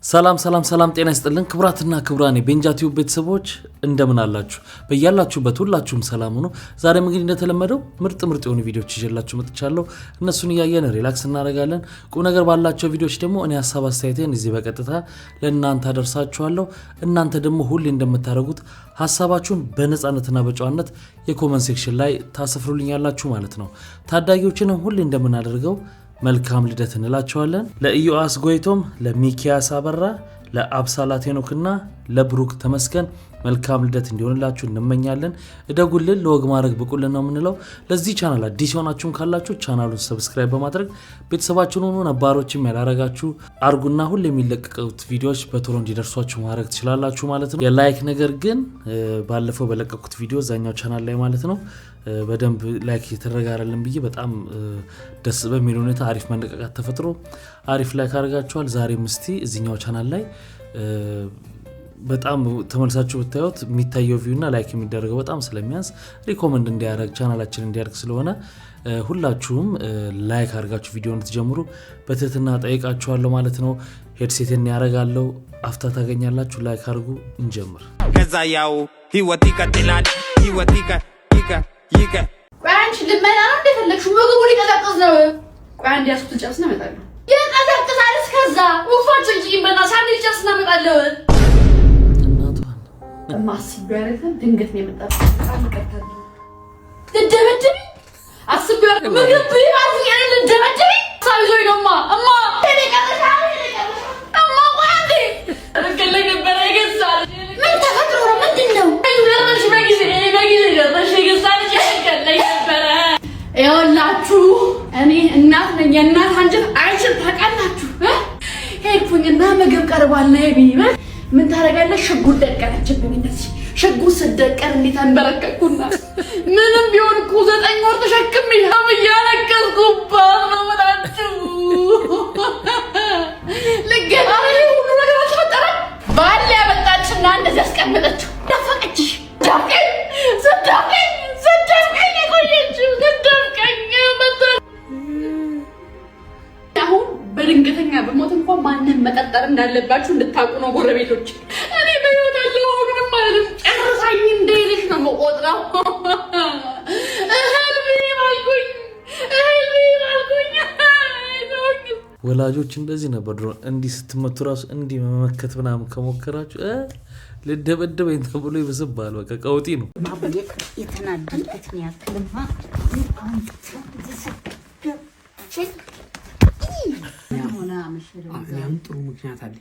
ሰላም ጤና ይስጥልን ክብራትና ክብራኔ ቤንጃቲው ቤተሰቦች እንደምን አላችሁ በእያላችሁበት ሁላችሁም ሰላም ሁኑ። ዛሬም እንግዲህ እንደተለመደው ምርጥ የሆኑ ቪዲዮዎች ይዤላችሁ መጥቻለሁ። እነሱን ያያየን ሪላክስ እናደርጋለን። ቁም ነገር ባላቸው ቪዲዮዎች ደግሞ እኔ ሐሳብ አስተያየቴን እዚህ በቀጥታ ለእናንተ አደርሳችኋለሁ። እናንተ ደግሞ ሁሌ እንደምታደርጉት ሐሳባችሁን በነፃነትና በጨዋነት የኮሜንት ሴክሽን ላይ ታሰፍሩልኛላችሁ ማለት ነው። ታዳጊዎችንም ሁሌ እንደምናደርገው መልካም ልደት እንላቸዋለን። ለኢዮአስ ጎይቶም፣ ለሚኪያስ አበራ፣ ለአብሳላት ሄኖክና ለብሩክ ተመስገን መልካም ልደት እንዲሆንላችሁ እንመኛለን። እደጉልን፣ ለወግ ማድረግ ብቁልን ነው የምንለው። ለዚህ ቻናል አዲስ ሆናችሁም ካላችሁ ቻናሉን ሰብስክራይብ በማድረግ ቤተሰባችሁን ሆኑ። ነባሮችም ያላረጋችሁ አርጉና ሁሉ የሚለቀቁት ቪዲዮዎች በቶሎ እንዲደርሷችሁ ማድረግ ትችላላችሁ ማለት ነው። የላይክ ነገር ግን ባለፈው በለቀቁት ቪዲዮ ዛኛው ቻናል ላይ ማለት ነው በደንብ ላይክ የተደረጋረልን ብዬ በጣም ደስ በሚል ሁኔታ አሪፍ መነቃቃት ተፈጥሮ አሪፍ ላይክ አድርጋችኋል። ዛሬም እስቲ እዚህኛው ቻናል ላይ በጣም ተመልሳችሁ ብታዩት የሚታየው ቪው እና ላይክ የሚደረገው በጣም ስለሚያንስ ሪኮመንድ እንዲያደርግ ቻናላችን እንዲያደርግ ስለሆነ ሁላችሁም ላይክ አድርጋችሁ ቪዲዮ እንድትጀምሩ በትህትና ጠይቃችኋለሁ ማለት ነው። ሄድሴትን ያረጋለው አፍታ ታገኛላችሁ። ላይክ አድርጉ፣ እንጀምር። ከዛ ያው ህይወት ይቀጥላል። ህይወት ይቀ አንቺ ልመና ነው እንደፈለግሽው ምግቡ ሊቀዘቅዝ ነው። ቆይ አንዴ ያስኩት ጨርስና እመጣለሁ። ይቀዘቅዛል። እስከዛ ወፋጭ ይበና ሳንድ ጨርስና እመጣለሁ። እናቷን ማስብ ያረፈን ድንገት ነው የመጣው። አንቀጣለ ትደበደቢ አስብ ያረ ምግብ ይባል ያለ ትደበደቢ ሳይዞይ ነውማ እማ ተለቀቀሻ እማ ወንዴ ረከለ ነበር ይገዛል። ምን ተፈጥሮ ነው? ምንድነው? አይደረሽ በጊዜ ደረሽ ይገዛል። ይኸውላችሁ እኔ እናት ነኝ። የእናት አንጀት አይችል ታውቃላችሁ። ሄድኩኝና ምግብ ቀርቧል ነው ቢባል ምን ታደርጋለሽ? ሽጉጥ ደቀነችብኝ። እንደዚህ ሽጉጥ ስደቀን እንዴት አንበረከኩና ምንም ቢሆን እኮ 9 ወር ተሸክሜ እያለቀስኩባት ነው የምላችሁ። ልገናኝ ሁሉ ነገር አልተፈጠረም። ባል ያመጣችና እንደዚህ አስቀመጠችው። ደፈቀችሽ ዳፍቀኝ ሰዳፍቀኝ ቆየችው ሰዳፍቀኝ መጣ። አሁን በድንገተኛ በሞት እንኳን ማንን መጠርጠር እንዳለባችሁ እንድታውቁ ነው ጎረቤቶች። እኔ በህይወት ያለው አሁንም ማለት ጨርሳኝ እንደሄደች ነው የምቆጥረው። ወላጆች እንደዚህ ነበር ድሮ። እንዲህ ስትመቱ ራሱ እንዲህ መመከት ምናምን ከሞከራችሁ ልደበደበኝ ተብሎ ይብስባል። በቃ ቀውጢ ነው። ማብየቅ የተናደድኩት ነው ያክልማ ያም ጥሩ ምክንያት አለ።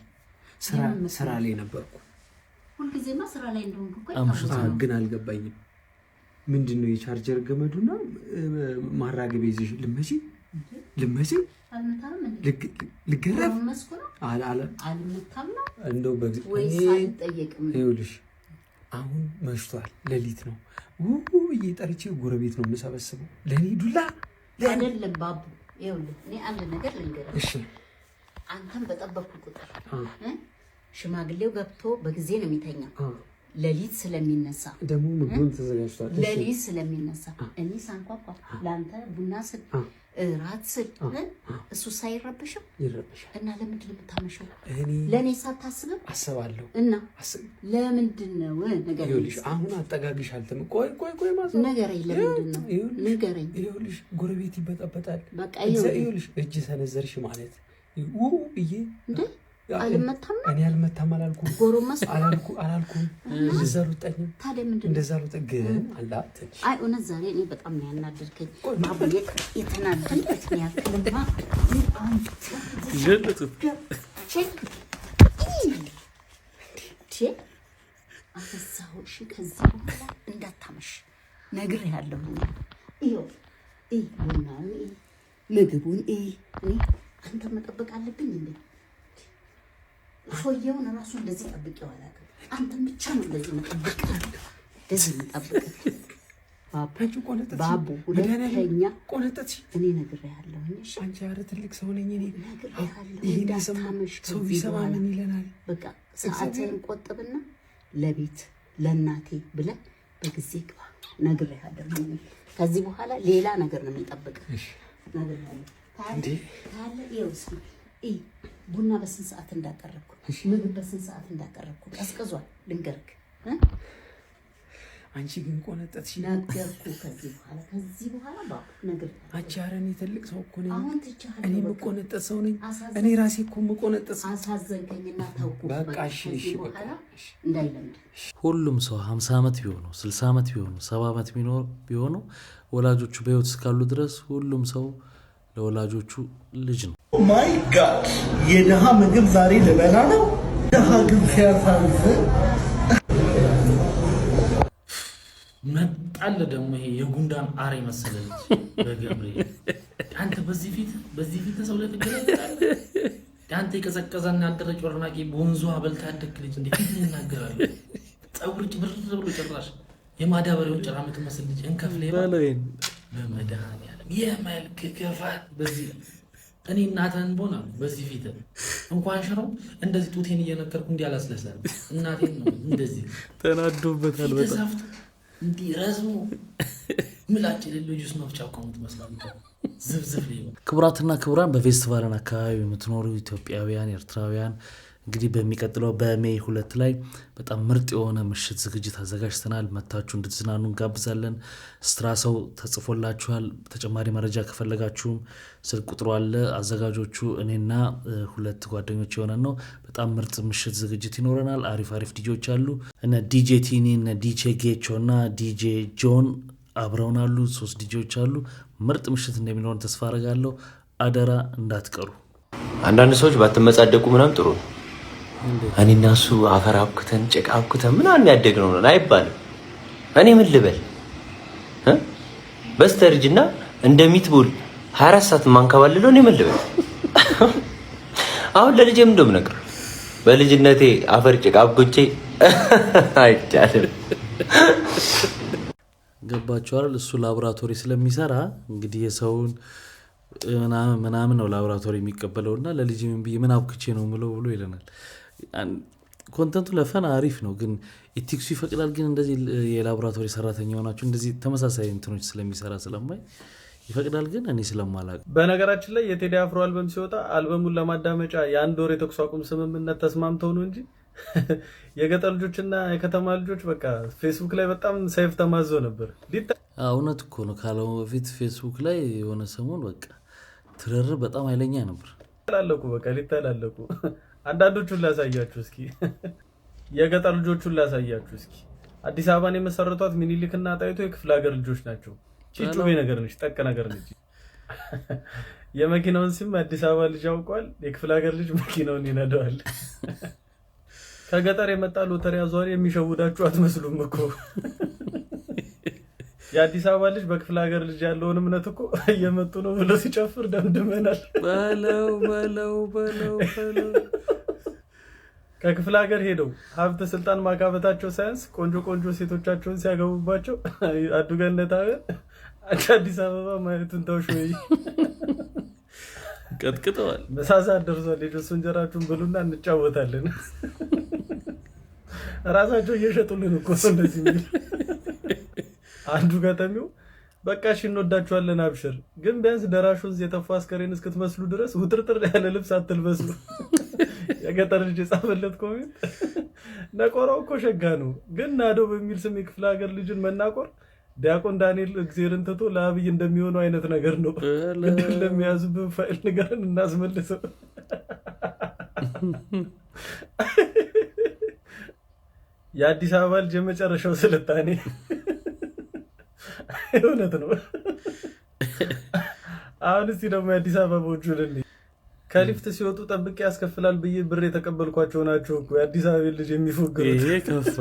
ስራ ላይ ነበርኩ። ሁልጊዜማ ስራ ላይ እንደሆንኩ ግን አልገባኝም። ምንድነው የቻርጀር ገመዱና ማራገብ ይዘሽ ልመጪ ልገረፍ እንደው ይኸውልሽ አሁን መሽቷል፣ ሌሊት ነው። ብዬ ጠርቼ ጎረቤት ነው የምሰበስበው። ለእኔ ዱላ አይደለም ባቡ። ይኸውልህ እኔ አንድ ነገር ልንገርህ። እሺ አንተም በጠበቅኩ ቁጥር ሽማግሌው ገብቶ በጊዜ ነው የሚተኛው። ሌሊት ስለሚነሳ ደግሞ ምግቡን ተዘጋጅቷል። ሌሊት ስለሚነሳ እኔ ሳንኳኳ ለአንተ ቡና ስል ራት ስል እሱ ሳይረብሽም ይረብሻል። እና ለምንድን ነው የምታመሸው? ለእኔ ሳታስብም አስባለሁ። እና ለምንድን ነው ነገር ይኸውልሽ አሁን አጠጋግሽ አልተም ቆይ ነገረኝ። ለምንድን ነው ንገረኝ። ይኸውልሽ ጎረቤት ይበጣበጣል። በቃ ይኸውልሽ እጅ ሰነዘርሽ ማለት ብዬ እንዴ አልመታም ነው። እኔ አልመታም አላልኩም። ጎሮመስ አላልኩም። እንደዛ አልወጣኝም። ታዲያ ምንድን ነው እንደዛ አልወጣ ግን አላተች። አይ እውነት ዛሬ እኔ በጣም ነው ያናደርከኝ። ማብየቅ የተናደድኩት ነው ያክልማ አፈሳሁሽ። ከዚህ በኋላ እንዳታመሽ ነግሬሃለሁ። ይኸው ቡናውን ምግቡን እኔ አንተ መጠበቅ አለብኝ እንዴ? ፎየውን ራሱ እንደዚህ ጠብቄው አላውቅም። አንተም ብቻ ነው እንደዚህ መጠበቅ እንደዚህ መጠበቅ። ባቡ ሁለተኛ ቆነጠች። እኔ ነግሬሃለሁ። እሺ አንቺ ኧረ ትልቅ ሰው ነኝ እኔ ነግሬሃለሁ። እንዳታመሽ ሰው ቢሰማ ምን ይለናል? በቃ ሰዓትን ቆጥብና ለቤት ለእናቴ ብለህ በጊዜ ግባ። ነግሬሃለሁ። ከዚህ በኋላ ሌላ ነገር ነው የሚጠብቅ። ነግሬሃለሁ። ታለ ይውስ ቡና በስንት ሰዓት እንዳቀረብኩ ምግብ በስንት ሰዓት እንዳቀረብኩ ቀዝቅዟል ልንገርክ አንቺ ግን ቆነጠጥሽ ነገርኩ ከዚህ በኋላ ባክ ነገር አንቺ አረኔ ትልቅ ሰው እኮ ነኝ አሁን ትቻለሁ እኔ መቆነጠጥ ሰው ነኝ እኔ ራሴ እኮ መቆነጠጥ አሳዘንከኝና ታውቁ በቃ እሺ እንዳይለምድ ሁሉም ሰው 50 ዓመት ቢሆነው 60 ዓመት ቢሆነው 70 ዓመት ቢሆነው ወላጆቹ በህይወት እስካሉ ድረስ ሁሉም ሰው ለወላጆቹ ልጅ ነው። ማይ ጋድ የደሃ ምግብ ዛሬ ልበላ ነው። ደሃ ግን ሲያሳዝን መጣለ ደግሞ ይሄ የጉንዳን አሬ መሰለኝ በገብርኤል አንተ በዚህ ፊት ሰው ላይ ተገለጣለህ። አንተ የቀዘቀዘና ያደረጭ ወርናቂ ቦንዞ አበልታ ያደክልጅ እንዴ ይናገራል። ጸጉር ጭብር ብሎ ጭራሽ የማዳበሪያውን ጭራ የምትመስል ልጅ እንከፍለ ባለወይን በመድኃኒዓለም የመልክ ክፋት በዚህ እኔ እናተን ቦና በዚህ ፊት እንኳን ሽሮ እንደዚህ ጡቴን እየነከርኩ እንዲያላስለሳል እናቴን ነው እንደዚህ ተናዶበታል በጣም እንዲረዝሙ ምላጭ ለልጆች መፍጫ ቆሙት መስላል ዝብዝብ ላይ ክቡራትና ክቡራን በፌስቲቫልን አካባቢ የምትኖሩ ኢትዮጵያውያን ኤርትራውያን እንግዲህ በሚቀጥለው በሜይ 2 ላይ በጣም ምርጥ የሆነ ምሽት ዝግጅት አዘጋጅተናል። መታችሁ እንድትዝናኑ እንጋብዛለን። ስትራሰው ተጽፎላችኋል። ተጨማሪ መረጃ ከፈለጋችሁም ስልክ ቁጥሩ አለ። አዘጋጆቹ እኔና 2 ጓደኞች የሆነን ነው። በጣም ምርጥ ምሽት ዝግጅት ይኖረናል። አሪፍ ዲጄዎች አሉ። እነ ዲጄ ቲኒ እና ዲጄ ጌቾ እና ዲጄ ጆን አብረውን አሉ። 3 ዲጄዎች አሉ። ምርጥ ምሽት እንደሚኖረን ተስፋ አደርጋለሁ። አደራ እንዳትቀሩ። አንዳንድ ሰዎች ባትመጻደቁ ምናም ጥሩ ነው። እኔና እሱ አፈር አብኩተን ጭቃ አብኩተን ምናምን ያደግነው ነው አይባልም። እኔ ምን ልበል በስተርጅና እንደሚትቡል 24 ሰዓት ማንከባልለው እኔ ምን ልበል። አሁን ለልጄም እንደምነግር በልጅነቴ አፈር ጭቃ አብኩቼ አይቻልም። ገባችኋል? እሱ ላቦራቶሪ ስለሚሰራ እንግዲህ የሰውን ምናምን ነው ላቦራቶሪ የሚቀበለውና ለልጅ ምን አብኩቼ ነው ምለው ብሎ ይለናል። ኮንተንቱ ለፈን አሪፍ ነው ግን ኢቲክሱ ይፈቅዳል። ግን እንደዚህ የላቦራቶሪ ሰራተኛ ሆናችሁ እንደዚህ ተመሳሳይ እንትኖች ስለሚሰራ ስለማይ ይፈቅዳል። ግን እኔ ስለማላቅ በነገራችን ላይ የቴዲ አፍሮ አልበም ሲወጣ አልበሙን ለማዳመጫ የአንድ ወር የተኩስ አቁም ስምምነት ተስማምተው ነው እንጂ የገጠር ልጆችና የከተማ ልጆች በቃ ፌስቡክ ላይ በጣም ሰይፍ ተማዞ ነበር። እውነት እኮ ነው። ካለው በፊት ፌስቡክ ላይ የሆነ ሰሞን በቃ ትረር በጣም ኃይለኛ ነበር። ሊተላለቁ በቃ ሊተላለቁ። አንዳንዶቹን ላሳያችሁ እስኪ፣ የገጠር ልጆቹን ላሳያችሁ እስኪ። አዲስ አበባን የመሰረቷት ሚኒሊክና ጣይቱ የክፍለ ሀገር ልጆች ናቸው። ቺቹቤ ነገር ነች፣ ጠቅ ነገር ነች። የመኪናውን ስም አዲስ አበባ ልጅ ያውቀዋል፣ የክፍለ ሀገር ልጅ መኪናውን ይነዳዋል። ከገጠር የመጣ ሎተሪ አዟሪ የሚሸውዳችሁ አትመስሉም እኮ። የአዲስ አበባ ልጅ በክፍለ ሀገር ልጅ ያለውን እምነት እኮ እየመጡ ነው ብሎ ሲጨፍር ደምድመናል። በለው ከክፍለ ሀገር ሄደው ሀብት ስልጣን ማካበታቸው ሳያንስ ቆንጆ ሴቶቻቸውን ሲያገቡባቸው አዱገነታውያን አዲስ አበባ ማየቱን ተውሽ ወይ ቀጥቅጠዋል። መሳሳት ደርሷል። የጆስ እንጀራችሁን ብሉና እንጫወታለን። ራሳቸው እየሸጡልን እኮ እንደዚህ የሚል አንዱ ከተሚው በቃ እሺ እንወዳችኋለን አብሽር፣ ግን ቢያንስ ደራሹን የተፋ አስከሬን እስክትመስሉ ድረስ ውጥርጥር ያለ ልብስ አትልበሱ። የገጠር ልጅ የጻፈለት ኮሜንት ነቆራው እኮ ሸጋ ነው፣ ግን ናዶ በሚል ስም የክፍለ ሀገር ልጅን መናቆር ዲያቆን ዳንኤል እግዚአብሔርን ትቶ ለአብይ እንደሚሆነው አይነት ነገር ነው። ግን ለሚያዙብን ፋይል ንገረን እናስመልሰው። የአዲስ አበባ ልጅ የመጨረሻው ስልጣኔ እውነት ነው። አሁን እስቲ ደግሞ የአዲስ አበባዎቹ ልልኝ ከሊፍት ሲወጡ ጠብቄ ያስከፍላል ብዬ ብር የተቀበልኳቸው ናቸው እኮ የአዲስ አበባ ልጅ የሚፎግሩት። ይሄ ከፋ።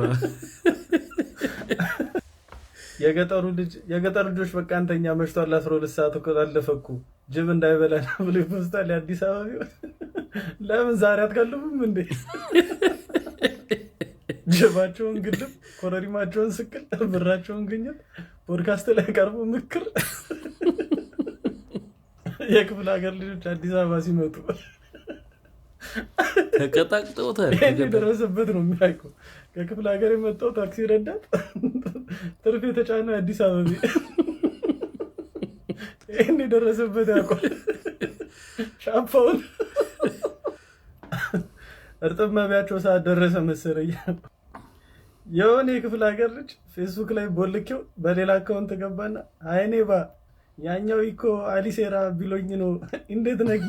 የገጠር ልጆች በቃ አንተኛ መሽቷል 12 ሰዓት እኮ አለፈ እኮ ጅብ እንዳይበላና ብሎ ይፖስታል የአዲስ አበባ። ለምን ዛሬ አትቀልቡም እንዴ? ጀባቸውን ግድም ኮረሪማቸውን ስቅል ብራቸውን ግኝት ፖድካስት ላይ ቀርቦ ምክር። የክፍለ ሀገር ልጆች አዲስ አበባ ሲመጡ ተቀጣቅጠውታል። የደረሰበት ነው የሚያውቀው። ከክፍለ ሀገር የመጣው ታክሲ ረዳት ትርፍ የተጫነው አዲስ አበባ ይህን የደረሰበት ያውቀዋል። ሻምፓውን እርጥብ መብያቸው ሰዓት ደረሰ መሰለኝ። የሆነ የክፍለ ሀገር ልጅ ፌስቡክ ላይ ቦልኬው በሌላ አካውንት ገባና አይኔ ባ ያኛው እኮ አሊሴራ ቢሎኝ ነው እንዴት ነጊ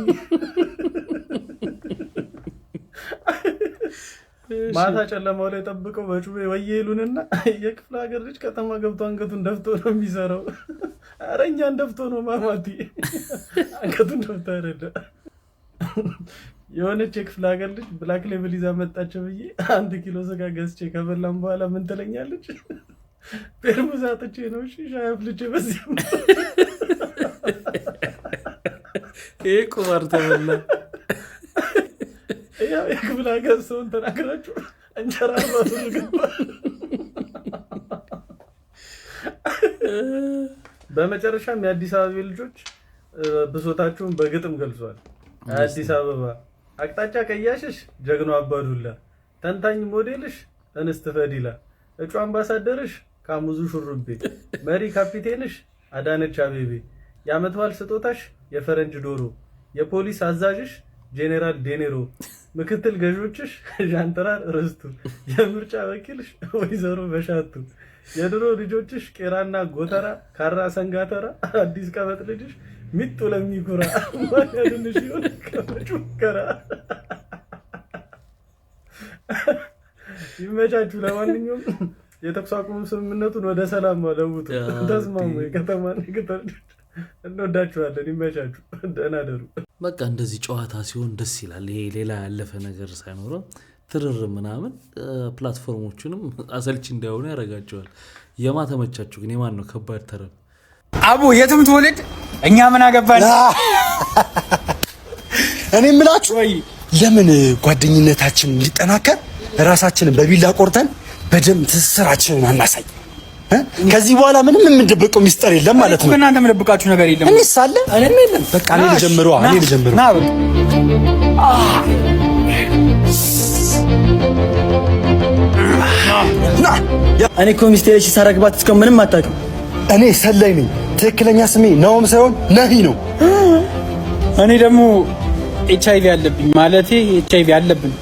ማታ ጨለማው ላይ ጠብቀው በጩቤ ወየሉንና የክፍለ ሀገር ልጅ ከተማ ገብቶ አንገቱን ደፍቶ ነው የሚሰራው። ኧረ እኛን ደፍቶ ነው ማማቲ አንገቱን ደፍቶ አይደለ። የሆነች የክፍለ ሀገር ልጅ ብላክ ሌብል ይዛ መጣች ብዬ 1 ኪሎ ስጋ ገዝቼ ከበላም በኋላ ምን ትለኛለች? ፔርሙዝ አጥቼ ነው ሻይ አፍልቼ በዚህ ቁማር ተበላ። ያው የክፍለ ሀገር ሰውን ተናግራችሁ እንጀራ ባሱር ገባ። በመጨረሻም የአዲስ አበባ ልጆች ብሶታቸውን በግጥም ገልጿል። አዲስ አበባ አቅጣጫ ቀያሽሽ ጀግኖ አባዱላ፣ ተንታኝ ሞዴልሽ እንስት ፈዲላ፣ እጩ አምባሳደርሽ ካሙዙ ሹሩቤ፣ መሪ ካፒቴንሽ አዳነች አቤቤ፣ የዓመት በዓል ስጦታሽ የፈረንጅ ዶሮ፣ የፖሊስ አዛዥሽ ጄኔራል ዴኔሮ፣ ምክትል ገዦችሽ ዣንጥራር ርስቱ፣ የምርጫ ወኪልሽ ወይዘሮ በሻቱ፣ የድሮ ልጆችሽ ቄራና ጎተራ ካራ ሰንጋተራ፣ አዲስ ቀበጥ ልጅሽ ሚጡ ለሚኩራ ማያድንሽ ይሁን ከመጩከራ። ይመቻችሁ። ለማንኛውም የተኩስ አቁም ስምምነቱን ወደ ሰላም ለውጡ፣ ተስማሙ። የከተማ ንግተር እንወዳችኋለን። ይመቻችሁ። ደህና ደሩ። በቃ እንደዚህ ጨዋታ ሲሆን ደስ ይላል። ይሄ ሌላ ያለፈ ነገር ሳይኖረው ትርር ምናምን ፕላትፎርሞቹንም አሰልቺ እንዳይሆኑ ያደርጋቸዋል። የማ ተመቻችሁ ግን? የማን ነው ከባድ ተረብ? አቡ የትም ትወልድ እኛ ምን አገባን? እኔ የምላችሁ ለምን ጓደኝነታችን እንዲጠናከር ራሳችንን በቢላ ቆርጠን በደም ትስስራችንን አናሳይ? ከዚህ በኋላ ምንም የምንደብቀው ሚስጥር የለም ማለት ነው። እናንተ የምደብቃችሁ ነገር የለም። እኔ ሳለ እኔም የለም። በቃ እኔ ልጀምረው። ና እኔ እኮ ሚስቴ ልጅ ሳረግባት እስካሁን ምንም አታውቅም። እኔ ሰላይ ነኝ። ትክክለኛ ስሜ ናኦም ሳይሆን ነሂ ነው። እኔ ደግሞ ኤችአይቪ አለብኝ። ማለቴ ኤችአይቪ አለብኝ።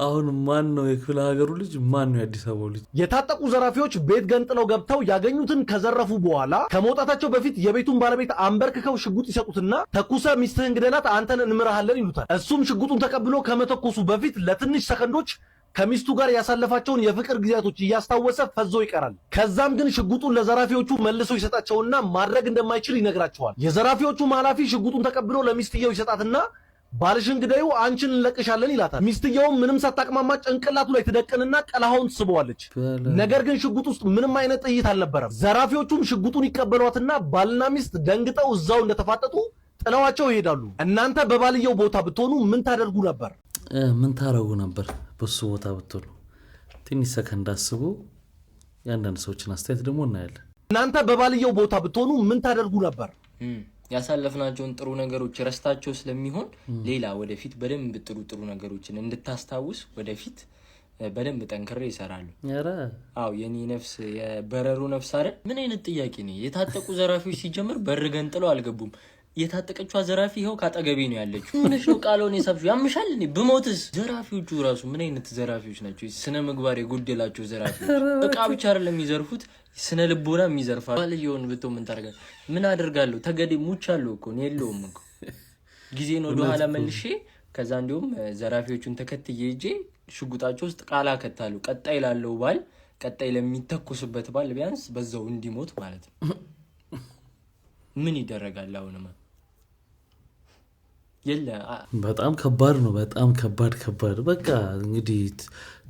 አሁን ማን ነው የክፍለ ሀገሩ ልጅ? ማን ነው የአዲስ አበባው ልጅ? የታጠቁ ዘራፊዎች ቤት ገንጥለው ገብተው ያገኙትን ከዘረፉ በኋላ ከመውጣታቸው በፊት የቤቱን ባለቤት አንበርክከው ሽጉጥ ይሰጡትና ተኩሰ ሚስትህን ግደላት አንተን እንምራሃለን ይሉታል። እሱም ሽጉጡን ተቀብሎ ከመተኮሱ በፊት ለትንሽ ሰከንዶች ከሚስቱ ጋር ያሳለፋቸውን የፍቅር ጊዜያቶች እያስታወሰ ፈዞ ይቀራል። ከዛም ግን ሽጉጡን ለዘራፊዎቹ መልሶ ይሰጣቸውና ማድረግ እንደማይችል ይነግራቸዋል። የዘራፊዎቹ ኃላፊ ሽጉጡን ተቀብሎ ለሚስትየው ይሰጣትና ባልሽን ግደዩ አንቺን እንለቅሻለን ይላታል። ሚስትየውም ምንም ሳታቅማማ ጭንቅላቱ ላይ ትደቅንና ቀላሃውን ትስበዋለች። ነገር ግን ሽጉጥ ውስጥ ምንም አይነት ጥይት አልነበረም። ዘራፊዎቹም ሽጉጡን ይቀበሏትና ባልና ሚስት ደንግጠው እዛው እንደተፋጠጡ ጥለዋቸው ይሄዳሉ። እናንተ በባልየው ቦታ ብትሆኑ ምን ታደርጉ ነበር? ምን ታረጉ ነበር? በሱ ቦታ ብትሆኑ ትንሽ ሰከንድ አስቡ። የአንዳንድ ሰዎችን አስተያየት ደግሞ እናያለን። እናንተ በባልየው ቦታ ብትሆኑ ምን ታደርጉ ነበር? ያሳለፍናቸውን ጥሩ ነገሮች ረስታቸው ስለሚሆን ሌላ ወደፊት በደንብ ጥሩ ነገሮችን እንድታስታውስ ወደፊት በደንብ ጠንክሬ ይሰራሉ። አዎ የኔ ነፍስ የበረሩ ነፍስ አይደል? ምን አይነት ጥያቄ ነው? የታጠቁ ዘራፊዎች ሲጀምር በር ገንጥለው አልገቡም። የታጠቀችው ዘራፊ ይሄው ካጠገቤ ነው ያለችው። ምንሽ ነው ቃሎን የሳብሽው? ያምሻል እንዴ? ብሞትስ? ዘራፊዎቹ ራሱ ምን አይነት ዘራፊዎች ናቸው? ስነ ምግባር የጎደላቸው ዘራፊዎች። እቃ ብቻ አይደለም የሚዘርፉት ስነ ልቦና የሚዘርፋሉ። ባልየውን ብቶ ምን ታርጋለህ? ምን አደርጋለሁ? ተገዴ ሙቻለሁ እኮ ነው የለውም እኮ ጊዜን ወደ ኋላ መልሼ ከዛ እንዲሁም ዘራፊዎቹን ተከትዬ ሄጄ ሽጉጣቸው ውስጥ ቃላ ከታሉ። ቀጣይ ላለው ባል ቀጣይ ለሚተኩስበት ባል ቢያንስ በዛው እንዲሞት ማለት ነው። ምን ይደረጋል? አሁንማ የለ በጣም ከባድ ነው። በጣም ከባድ። በቃ እንግዲህ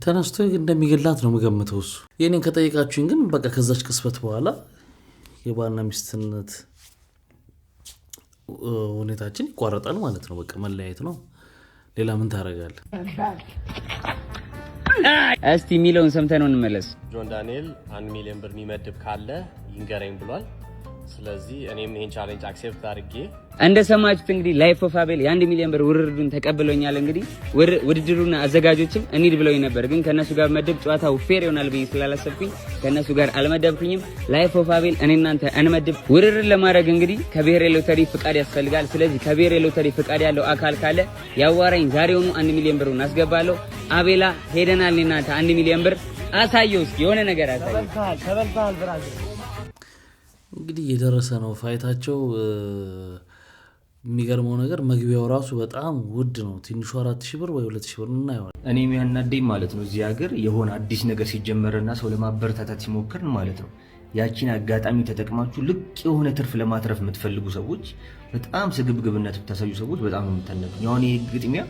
ተነስቶ እንደሚገላት ነው የምገምተው እሱ። የኔን ከጠየቃችሁኝ ግን በቃ ከዛች ቅስበት በኋላ የባልና ሚስትነት ሁኔታችን ይቋረጣል ማለት ነው። በቃ መለያየት ነው። ሌላ ምን ታደርጋለህ? እስቲ ሚለውን ሰምተነው እንመለስ። ጆን ዳንኤል 1 ሚሊዮን ብር የሚመድብ ካለ ይንገረኝ ብሏል። ስለዚህ እኔም ይሄን ቻሌንጅ አክሴፕት አድርጌ እንደሰማችሁት እንግዲህ ላይፍ ኦፍ አቤል የ1 ሚሊዮን ብር ውርርዱን ተቀብሎኛል። እንግዲህ ውድድሩን አዘጋጆችም እንሂድ ብለውኝ ነበር፣ ግን ከነሱ ጋር መደብ ጨዋታው ፌር ይሆናል ብዬ ስላላሰብኩኝ ከነሱ ጋር አልመደብኩኝም። ላይፍ ኦፍ አቤል እኔ እናንተ እንመድብ። ውርርድ ለማድረግ እንግዲህ ከብሔራዊ ሎተሪ ፍቃድ ያስፈልጋል። ስለዚህ ከብሔራዊ ሎተሪ ፍቃድ ያለው አካል ካለ ያዋራኝ፣ ዛሬውኑ 1 ሚሊዮን ብሩን አስገባለሁ። አቤላ ሄደናል። እናንተ 1 ሚሊዮን ብር አሳየው፣ እስኪ የሆነ ነገር አሳየው። ተበልተሃል ብራዘር። እንግዲህ የደረሰ ነው ፋይታቸው። የሚገርመው ነገር መግቢያው ራሱ በጣም ውድ ነው። ትንሹ 4000 ብር ወይ 2000 ብር እናየዋለን። እኔ የሚያናደኝ ማለት ነው እዚህ ሀገር የሆነ አዲስ ነገር ሲጀመርና ሰው ለማበረታታት ሲሞክር ማለት ነው ያቺን አጋጣሚ ተጠቅማችሁ ልቅ የሆነ ትርፍ ለማትረፍ የምትፈልጉ ሰዎች፣ በጣም ስግብግብነት የምታሳዩ ሰዎች በጣም ነው የምታነቁኝ። አሁን ይሄ ግጥሚያ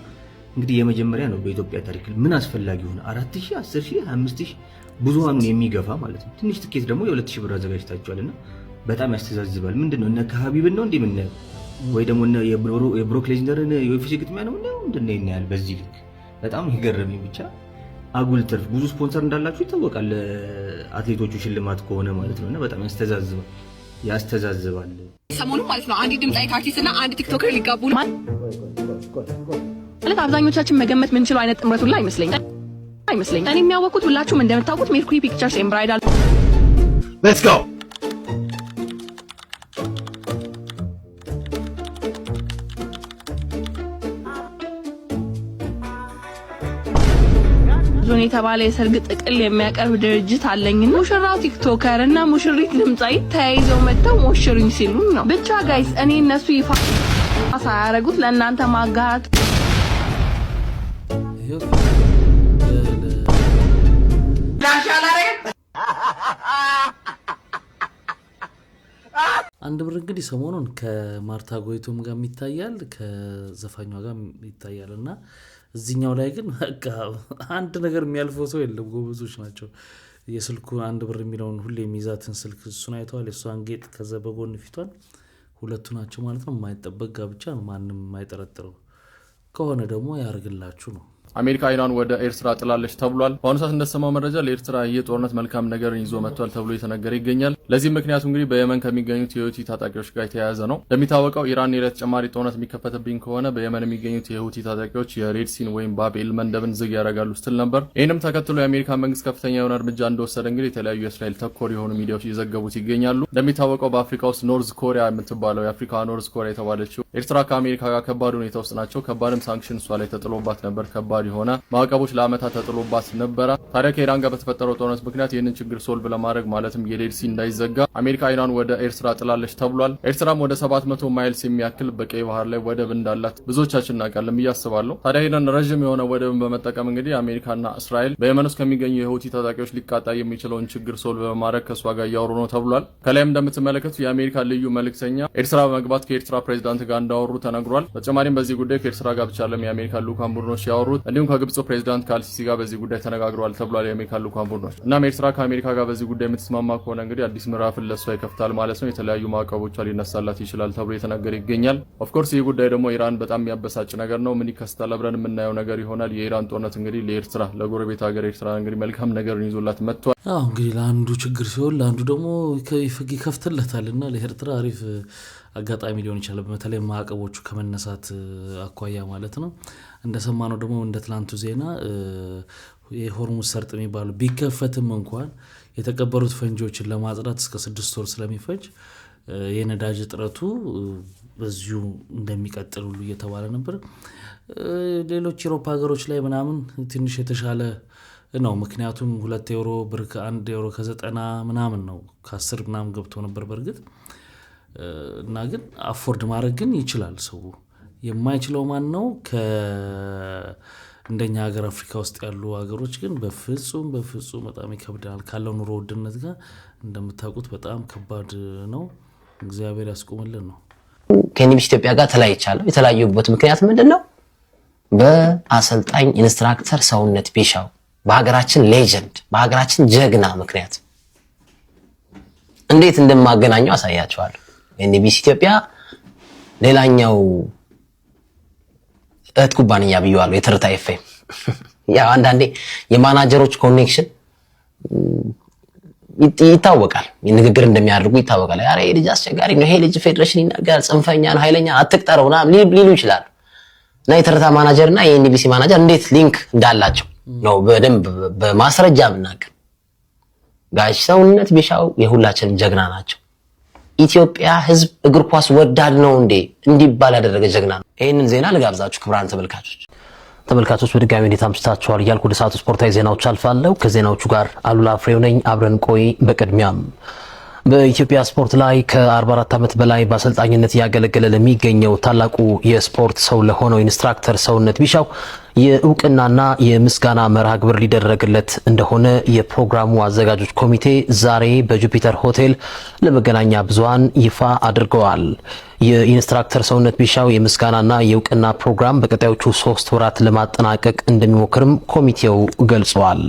እንግዲህ የመጀመሪያ ነው በኢትዮጵያ ታሪክ። ምን አስፈላጊ ሆነ 4000፣ 10000፣ 5000 ብዙሃኑን የሚገፋ ማለት ነው። ትንሽ ትኬት ደግሞ የ2000 ብር አዘጋጅታችኋልና በጣም ያስተዛዝባል። ምንድነው እነ ከሀቢብን ነው እንደምናየው ወይ ደግሞ እነ የብሮክ ሌዝነርን የዩኤፍሲ ግጥሚያ ነው እንደምናየው እናያል። በዚህ ልክ በጣም ይገርመኝ። ብቻ አጉል ትርፍ ብዙ ስፖንሰር እንዳላችሁ ይታወቃል። አትሌቶቹ ሽልማት ከሆነ ማለት ነውና በጣም ያስተዛዝባል። ሰሞኑን ማለት ነው አንድ ድምጻዊ አርቲስት እና አንድ ቲክቶከር ሊጋቡ ማለት አብዛኞቻችን መገመት ምንችለው አይነት ጥምረት ሁላ አይመስለኝም። እኔ የሚያወቁት ሁላችሁም እንደምታውቁት ሜርኩሪ ፒክቸርስ ኤንድ ብራይዳል ሌትስ ጎ ዞን የተባለ የሰርግ ጥቅል የሚያቀርብ ድርጅት አለኝና ሙሽራው ቲክቶከር እና ሙሽሪት ድምጻዊ ተያይዘው መጥተው ሞሽሩኝ ሲሉ ነው። ብቻ ጋይስ እኔ እነሱ ይፋ ሳያረጉት ለእናንተ ማጋራት አንድ ብር እንግዲህ ሰሞኑን ከማርታ ጎይቶም ጋር ይታያል፣ ከዘፋኟ ጋር ይታያል እና እዚህኛው ላይ ግን በቃ አንድ ነገር የሚያልፈው ሰው የለም። ጎበዞች ናቸው። የስልኩ አንድ ብር የሚለውን ሁሌ የሚይዛትን ስልክ እሱን አይተዋል። የእሷን ጌጥ ከዛ በጎን ፊቷን ሁለቱ ናቸው ማለት ነው። የማይጠበቅ ጋብቻ ነው። ማንም የማይጠረጥረው ከሆነ ደግሞ ያርግላችሁ ነው። አሜሪካ ኢራን ወደ ኤርትራ ጥላለች ተብሏል። በአሁኑ ሰዓት እንደተሰማው መረጃ ለኤርትራ የጦርነት መልካም ነገርን ይዞ መጥቷል ተብሎ የተነገረ ይገኛል። ለዚህ ምክንያቱ እንግዲህ በየመን ከሚገኙት የሁቲ ታጣቂዎች ጋር የተያያዘ ነው። እንደሚታወቀው ኢራን ለተጨማሪ ጦርነት የሚከፈትብኝ ከሆነ በየመን የሚገኙት የሁቲ ታጣቂዎች የሬድሲን ወይም ባቤል መንደብን ዝግ ያደርጋሉ ስትል ነበር። ይህንም ተከትሎ የአሜሪካ መንግስት ከፍተኛ የሆነ እርምጃ እንደወሰደ እንግዲህ የተለያዩ የእስራኤል ተኮር የሆኑ ሚዲያዎች እየዘገቡት ይገኛሉ። እንደሚታወቀው በአፍሪካ ውስጥ ኖርዝ ኮሪያ የምትባለው የአፍሪካ ኖርዝ ኮሪያ የተባለችው ኤርትራ ከአሜሪካ ጋር ከባድ ሁኔታ ውስጥ ናቸው። ከባድም ሳንክሽን እሷ ላይ ተጥሎባት ነበር። ከባድ የሆነ ማዕቀቦች ለአመታት ተጥሎባት ነበረ። ታዲያ ከኢራን ጋር በተፈጠረው ጦርነት ምክንያት ይህንን ችግር ሶልቭ ለማድረግ ማለትም የሬድሲ እንዳይዘጋ አሜሪካ ኢራን ወደ ኤርትራ ጥላለች ተብሏል። ኤርትራም ወደ 700 ማይልስ የሚያክል በቀይ ባህር ላይ ወደብ እንዳላት ብዙዎቻችን እናውቃለን ብዬ አስባለሁ። ታዲያ ይህንን ረዥም የሆነ ወደብን በመጠቀም እንግዲህ አሜሪካና እስራኤል በየመን ውስጥ ከሚገኙ የሁቲ ታጣቂዎች ሊቃጣ የሚችለውን ችግር ሶልቭ በማድረግ ከእሷ ጋር እያወሩ ነው ተብሏል። ከላይም እንደምትመለከቱት የአሜሪካ ልዩ መልእክተኛ ኤርትራ በመግባት ከኤርትራ ፕሬዚዳንት ጋር እንዳወሩ ተነግሯል። በተጨማሪም በዚህ ጉዳይ ከኤርትራ ጋር ብቻ ለም የአሜሪካ ልኡካን ቡድኖች ያወሩት እንዲሁም ከግብጽ ፕሬዚዳንት ከአልሲሲ ጋር በዚህ ጉዳይ ተነጋግረዋል ተብሏል። የአሜሪካ ልኡካን ቡድኖች እናም ኤርትራ ከአሜሪካ ጋር በዚህ ጉዳይ የምትስማማ ከሆነ እንግዲህ አዲስ ምዕራፍን ለእሷ ይከፍታል ማለት ነው። የተለያዩ ማዕቀቦቿ ሊነሳላት ይችላል ተብሎ የተነገረ ይገኛል። ኦፍኮርስ ይህ ጉዳይ ደግሞ ኢራን በጣም የሚያበሳጭ ነገር ነው። ምን ይከስታል አብረን የምናየው ነገር ይሆናል። የኢራን ጦርነት እንግዲህ ለኤርትራ ለጎረቤት ሀገር ኤርትራ እንግዲህ መልካም ነገር ይዞላት መጥቷል። እንግዲህ ለአንዱ ችግር ሲሆን ለአንዱ ደግሞ ይከፍትለታልና ለኤርትራ አሪፍ አጋጣሚ ሊሆን ይችላል። በተለይ ማዕቀቦቹ ከመነሳት አኳያ ማለት ነው። እንደሰማነው ደግሞ እንደ ትላንቱ ዜና የሆርሙዝ ሰርጥ የሚባለው ቢከፈትም እንኳን የተቀበሩት ፈንጂዎችን ለማጽዳት እስከ 6 ወር ስለሚፈጅ የነዳጅ እጥረቱ በዚሁ እንደሚቀጥል ሁሉ እየተባለ ነበር። ሌሎች የአውሮፓ ሀገሮች ላይ ምናምን ትንሽ የተሻለ ነው። ምክንያቱም 2 ዩሮ ብር ከ1 ዩሮ ከ90 ምናምን ነው ከ10 ምናምን ገብቶ ነበር በእርግጥ እና ግን አፎርድ ማድረግ ግን ይችላል ሰው። የማይችለው ማን ነው? እንደኛ ሀገር አፍሪካ ውስጥ ያሉ ሀገሮች ግን በፍጹም በጣም ይከብዳል። ካለው ኑሮ ውድነት ጋር እንደምታውቁት በጣም ከባድ ነው። እግዚአብሔር ያስቆምልን ነው። ከኒቢስ ኢትዮጵያ ጋር ተለያይቻለሁ። የተለያዩበት ምክንያት ምንድነው? በአሰልጣኝ ኢንስትራክተር ሰውነት ቢሻው በሀገራችን ሌጀንድ በሀገራችን ጀግና ምክንያት እንዴት እንደማገናኘው አሳያቸዋለሁ። ኒቢስ ኢትዮጵያ ሌላኛው እህት ኩባንያ ብየዋለሁ። የትርታ ኤፍኤም ያው አንዳንዴ የማናጀሮች ኮኔክሽን ይታወቃል። ንግግር እንደሚያደርጉ ይታወቃል። አረ ይሄ ልጅ አስቸጋሪ ነው፣ ይሄ ልጅ ፌዴሬሽን ይናገራል፣ ጽንፈኛ ነው፣ ኃይለኛ አትቅጠረው ሊሉ ይችላሉ። እና የትርታ ማናጀር እና የኤንቢሲ ማናጀር እንዴት ሊንክ እንዳላቸው ነው በደንብ በማስረጃ የምናገር። ጋሽ ሰውነት ቢሻው የሁላችንም ጀግና ናቸው። ኢትዮጵያ ህዝብ እግር ኳስ ወዳድ ነው እንዲባል ያደረገ ጀግና ነው። ይሄንን ዜና ልጋብዛችሁ ክቡራን ተመልካቾች በድጋሚ እንዴት አምሽታችኋል እያልኩ ወደ ሰዓቱ ስፖርታዊ ዜናዎች አልፋለሁ። ከዜናዎቹ ጋር አሉላ ፍሬው ነኝ። አብረን ቆይ። በቅድሚያም በኢትዮጵያ ስፖርት ላይ ከ44 ዓመት በላይ በአሰልጣኝነት ያገለገለ ለሚገኘው ታላቁ የስፖርት ሰው ለሆነው ኢንስትራክተር ሰውነት ቢሻው የእውቅናና የምስጋና መርሃ ግብር ሊደረግለት እንደሆነ የፕሮግራሙ አዘጋጆች ኮሚቴ ዛሬ በጁፒተር ሆቴል ለመገናኛ ብዙሃን ይፋ አድርገዋል። የኢንስትራክተር ሰውነት ቢሻው የምስጋናና የእውቅና ፕሮግራም በቀጣዮቹ 3 ወራት ለማጠናቀቅ እንደሚሞክርም ኮሚቴው ገልጿል።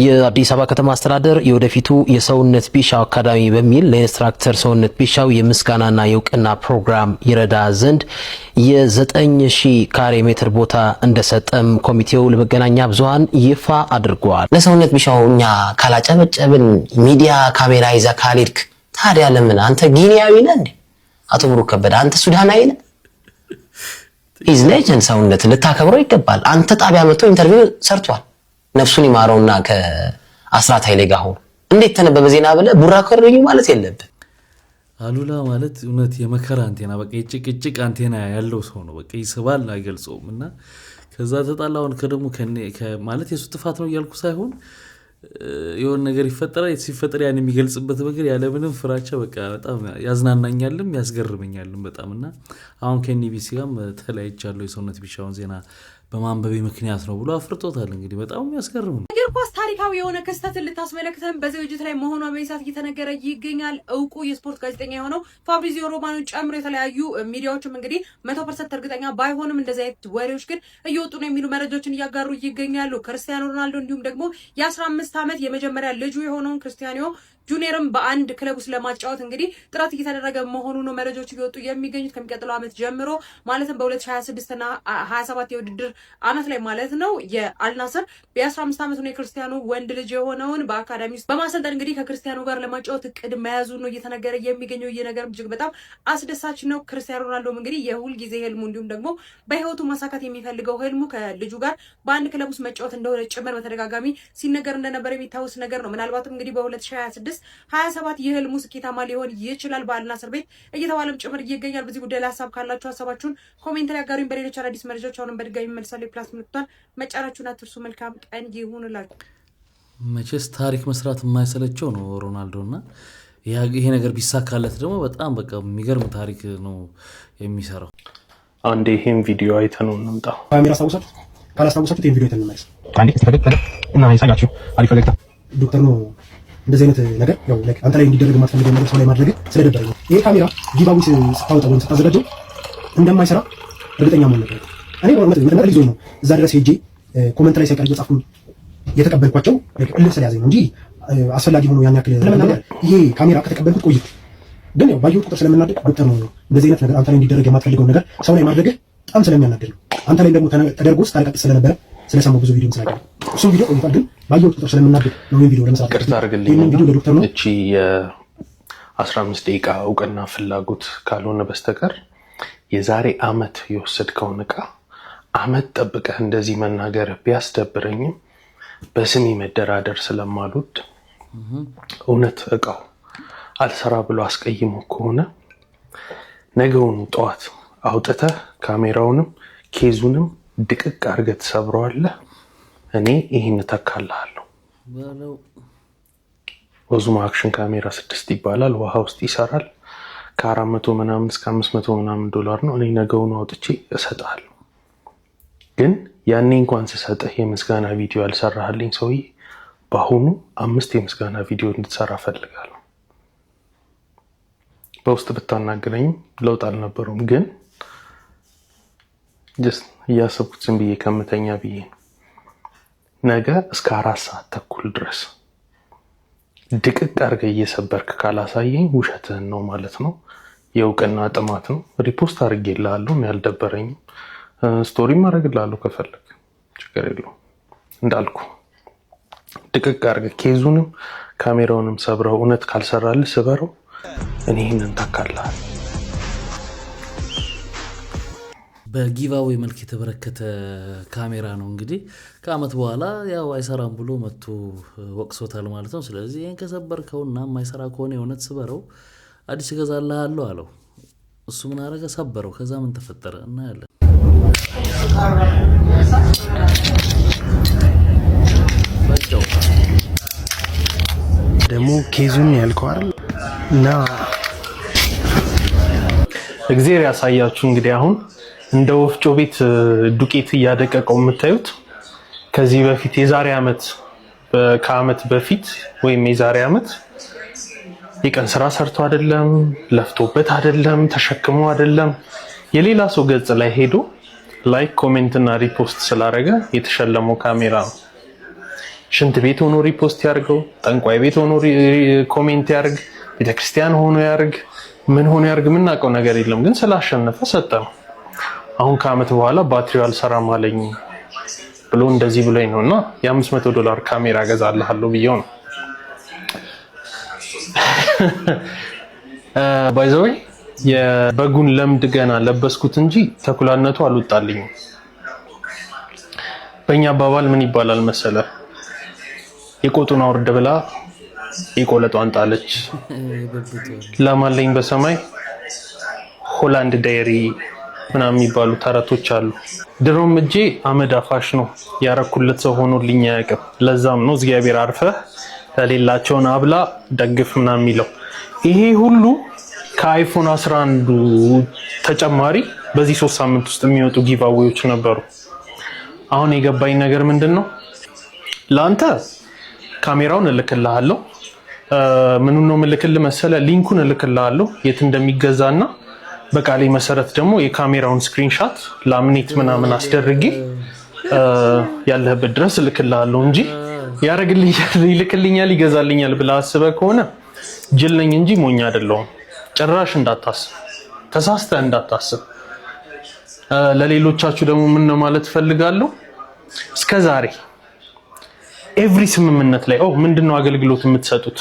የአዲስ አበባ ከተማ አስተዳደር የወደፊቱ የሰውነት ቢሻው አካዳሚ በሚል ለኢንስትራክተር ሰውነት ቢሻው የምስጋናና የእውቅና ፕሮግራም ይረዳ ዘንድ የ9000 ካሬ ሜትር ቦታ እንደሰጠም ኮሚቴው ለመገናኛ ብዙሃን ይፋ አድርጓል። ለሰውነት ቢሻው እኛ ካላጨበጨብን ሚዲያ ካሜራ ይዛ ካልሄድክ ታዲያ ለምን አንተ ጊኒያዊ ነህ እንዴ? አቶ ብሩክ ከበደ አንተ ሱዳናዊ ነህ? ኢዝ ሌጀንድ ሰውነት ልታከብረው ይገባል። አንተ ጣቢያ መጥቶ ኢንተርቪው ሰርቷል። ነፍሱን ይማረውና ከአስራት ኃይሌ ጋር ሆኖ እንዴት ተነበበ ዜና ብለህ ቡራ ከረዩ ማለት የለብህ። አሉላ ማለት እውነት የመከራ አንቴና በቃ የጭቅጭቅ አንቴና ያለው ሰው ነው። በቃ ይስባል አይገልጸውም። እና ከዛ ተጣላውን ከደሙ ማለት የሱ ጥፋት ነው እያልኩ ሳይሆን የሆነ ነገር ይፈጠራል። ሲፈጠር ያን የሚገልጽበት ነገር ያለ ምንም ፍራቻ በቃ በጣም ያዝናናኛልም ያስገርመኛልም በጣም። እና አሁን ከኤንቢሲ ጋርም ተለያይቻለሁ የሰውነት ቢሻውን ዜና በማንበቤ ምክንያት ነው ብሎ አፍርጦታል። እንግዲህ በጣም የሚያስገርም ነው። እግር ኳስ ታሪካዊ የሆነ ክስተትን ልታስመለክተን በዝግጅት ላይ መሆኗ በይሳት እየተነገረ ይገኛል። እውቁ የስፖርት ጋዜጠኛ የሆነው ፋብሪዚዮ ሮማኖን ጨምሮ የተለያዩ ሚዲያዎችም እንግዲህ 100% እርግጠኛ ባይሆንም እንደዚህ አይነት ወሬዎች ግን እየወጡ ነው የሚሉ መረጃዎችን እያጋሩ ይገኛሉ። ክርስቲያኖ ሮናልዶ እንዲሁም ደግሞ የ15 ዓመት የመጀመሪያ ልጁ የሆነውን ክርስቲያኖ ጁኒየርም በአንድ ክለብ ውስጥ ለማጫወት እንግዲህ ጥረት እየተደረገ መሆኑ ነው መረጃዎች እየወጡ የሚገኙት ከሚቀጥለው ዓመት ጀምሮ ማለትም በ2026 እና 27 የውድድር ዓመት ላይ ማለት ነው። የአልናስር በ15 ዓመት ነው የክርስቲያኖ ወንድ ልጅ የሆነውን በአካዳሚ ውስጥ በማሰልጠን እንግዲህ ከክርስቲያኖ ጋር ለማጫወት እቅድ መያዙ ነው እየተነገረ የሚገኘው። ይህ ነገር እጅግ በጣም አስደሳች ነው። ክርስቲያኖ ሮናልዶ እንግዲህ የሁል ጊዜ ህልሙ እንዲሁም ደግሞ በህይወቱ ማሳካት የሚፈልገው ህልሙ ከልጁ ጋር በአንድ ክለብ ውስጥ መጫወት እንደሆነ ጭምር በተደጋጋሚ ሲነገር እንደነበር የሚታወስ ነገር ነው። ምናልባትም እንግዲህ በ2026 27 የህልሙ ስኬታማ ሊሆን ይችላል በአልናስር ቤት እየተባለም ጭምር ይገኛል። በዚህ ጉዳይ ላይ ሀሳብ ካላችሁ ሀሳባችሁን ኮሜንት ላይ አጋሩኝ። በሌሎች አዳዲስ መረጃዎች አሁንም በድጋሚ መልሳለሁ። ፕላስ ምልክቷን መጫናችሁን አትርሱ። መልካም ቀን ይሁንላችሁ። መቼስ ታሪክ መስራት የማይሰለቸው ነው ሮናልዶና ይሄ ነገር ቢሳካለት ደግሞ በጣም በቃ የሚገርም ታሪክ ነው የሚሰራው። አንዴ ይሄን ቪዲዮ አይተነው እንምጣ። ካሜራ አስታውሳችሁ ካላስታውሳችሁ ይሄን ቪዲዮ አይተን እንመለስ። አንዴ ተፈለገ እና ያሳያችሁ አሪፍ ፈገግታ ዶክተር ነው እንደዚህ አይነት ነገር ያው አንተ ላይ እንዲደረግ የማትፈልገው ነገር ሰው ላይ ማድረግ ስለደበረኝ ነው። ይሄ ካሜራ ጊቫዊ ስታወጣው ወይም ስታዘጋጀው እንደማይሰራ እርግጠኛ መሆን ነበር። እኔ በእውነት ልጆች ነው እዛ ድረስ ሄጄ ኮመንት ላይ ሳይቀር እየጻፉ የተቀበልኳቸው እልህ ስለያዘኝ ነው እንጂ አስፈላጊ ሆኖ ያን ያክል ለመናገር ይሄ ካሜራ ከተቀበልኩት ቆይቶ ግን ያው ባየሁት ቁጥር ስለምናደድ ዶክተር ነው እንደዚህ አይነት ነገር አንተ ላይ እንዲደረግ የማትፈልገው ነገር ሰው ላይ ማድረግ በጣም ስለሚያናደድ ነው። አንተ ላይ ደግሞ ተደርጎ ስታለቀስ ስለነበረ ስለሰማው ብዙ ቪዲዮ ስላገኘ እሱ ቪዲዮ ቆይቷል። ግን ባየሁት ቁጥር ስለምናደድ ነው ይሄን ቪዲዮ ለመስራት ይቅርታ አድርግልኝ። ቪዲዮ ለዶክተር ነው እቺ የ15 ደቂቃ እውቅና ፍላጎት ካልሆነ በስተቀር የዛሬ አመት የወሰድከውን ዕቃ አመት ጠብቀህ እንደዚህ መናገር ቢያስደብረኝም በስሜ መደራደር ስለማልወድ እውነት ዕቃው አልሰራ ብሎ አስቀይሞ ከሆነ ነገውኑ ጠዋት አውጥተህ ካሜራውንም ኬዙንም ድቅቅ አድርገህ ትሰብረዋለህ። እኔ ይሄን ተካልሃለሁ። ወዙማ አክሽን ካሜራ 6 ይባላል። ውሃ ውስጥ ይሰራል። ከ400 ምናምን እስከ 500 ምናምን ዶላር ነው። እኔ ነገውኑ አውጥቼ እሰጥሃለሁ። ግን ያኔ እንኳን ስሰጥህ የምስጋና ቪዲዮ ያልሰራህልኝ ሰውዬ በአሁኑ 5 የምስጋና ቪዲዮ እንድትሰራ ፈልጋለሁ። በውስጥ ብታናግረኝም ለውጥ አልነበረውም። ግን ጀስት እያሰብኩት ዝም ብዬ ከምተኛ ብዬ ነው። ነገ እስከ 4 ሰዓት ተኩል ድረስ ድቅቅ አድርገህ እየሰበርክ ካላሳየኝ ውሸትህን ነው ማለት ነው። የእውቅና ጥማት ነው። ሪፖስት አድርጌልሃለሁ፣ ያልደበረኝም ስቶሪም አደርግልሃለሁ ከፈለግ ችግር የለውም። እንዳልኩ ድቅቅ አድርገህ ኬዙንም ካሜራውንም ሰብረው እውነት ካልሰራልህ ስበረው። እኔ ይህንን ታካልሃል። በጊቫዌ መልክ የተበረከተ ካሜራ ነው እንግዲህ ከአመት በኋላ ያው አይሰራም ብሎ መጥቶ ወቅሶታል ማለት ነው። ስለዚህ ይሄን ከሰበርከውና የማይሰራ ከሆነ የእውነት ስበረው አዲስ እገዛልሃለሁ አለው። እሱ ምን አረገ? ሰበረው። ከዛ ምን ተፈጠረ እናያለን። ደግሞ ኬዙን ያልከው አይደል? እና እግዚአብሔር ያሳያችሁ። እንግዲህ አሁን እንደ ወፍጮ ቤት ዱቄት እያደቀቀው የምታዩት ከዚህ በፊት የዛሬ አመት ከአመት በፊት ወይም የዛሬ አመት የቀን ስራ ሰርቶ አይደለም፣ ለፍቶበት አይደለም፣ ተሸክሞ አይደለም፣ የሌላ ሰው ገጽ ላይ ሄዶ ላይክ ኮሜንት እና ሪፖስት ስላደረገ የተሸለመው ካሜራ ነው። ሽንት ቤት ሆኖ ሪፖስት ያርገው፣ ጠንቋይ ቤት ሆኖ ኮሜንት ያርግ፣ ቤተክርስቲያን ሆኖ ያርግ፣ ምን ሆኖ ያርግ የምናውቀው ነገር የለም፣ ግን ስላሸነፈ ሰጠ ነው። አሁን ከአመት በኋላ ባትሪው አልሰራም አለኝ ብሎ እንደዚህ ብሎኝ ነውና $500 ካሜራ ገዛልሃለሁ ብየው ነው። ባይ ዘ ወይ የበጉን ለምድ ገና ለበስኩት እንጂ ተኩላነቱ አልወጣልኝም። በእኛ አባባል ምን ይባላል መሰለ? የቆጡን አውርድ ብላ የቆለጧን ጣለች። ለማለኝ በሰማይ ሆላንድ ዳይሪ ምናምን የሚባሉ ተረቶች አሉ። ድሮም እጄ አመድ አፋሽ ነው፣ ያረኩለት ሰው ሆኖልኝ አያውቅም። ለዛም ነው እግዚአብሔር አርፈህ ለሌላቸውን አብላ ደግፍ ምናምን የሚለው። ይሄ ሁሉ ከአይፎን 11 ተጨማሪ በዚህ 3 ሳምንት ውስጥ የሚወጡ ጊቫዌዎች ነበሩ። አሁን የገባኝ ነገር ምንድነው? ላንተ ካሜራውን እልክልሃለሁ። ምኑን ነው እልክልህ መሰለ? ሊንኩን እልክልሃለሁ የት እንደሚገዛና በቃሌ መሰረት ደግሞ የካሜራውን ስክሪንሾት ላምኔት ምናምን አስደርጌ ያለህበት ድረስ እልክልሃለሁ እንጂ ያረግልኛል፣ ይልክልኛል፣ ይገዛልኛል ብለህ አስበህ ከሆነ ጅል ነኝ እንጂ ሞኝ አይደለሁም። ጭራሽ እንዳታስብ፣ ተሳስተህ እንዳታስብ። ለሌሎቻችሁ ደግሞ ምን ነው ማለት ፈልጋለሁ፣ እስከዛሬ ኤቭሪ ስምምነት ላይ ምንድነው አገልግሎት የምትሰጡት?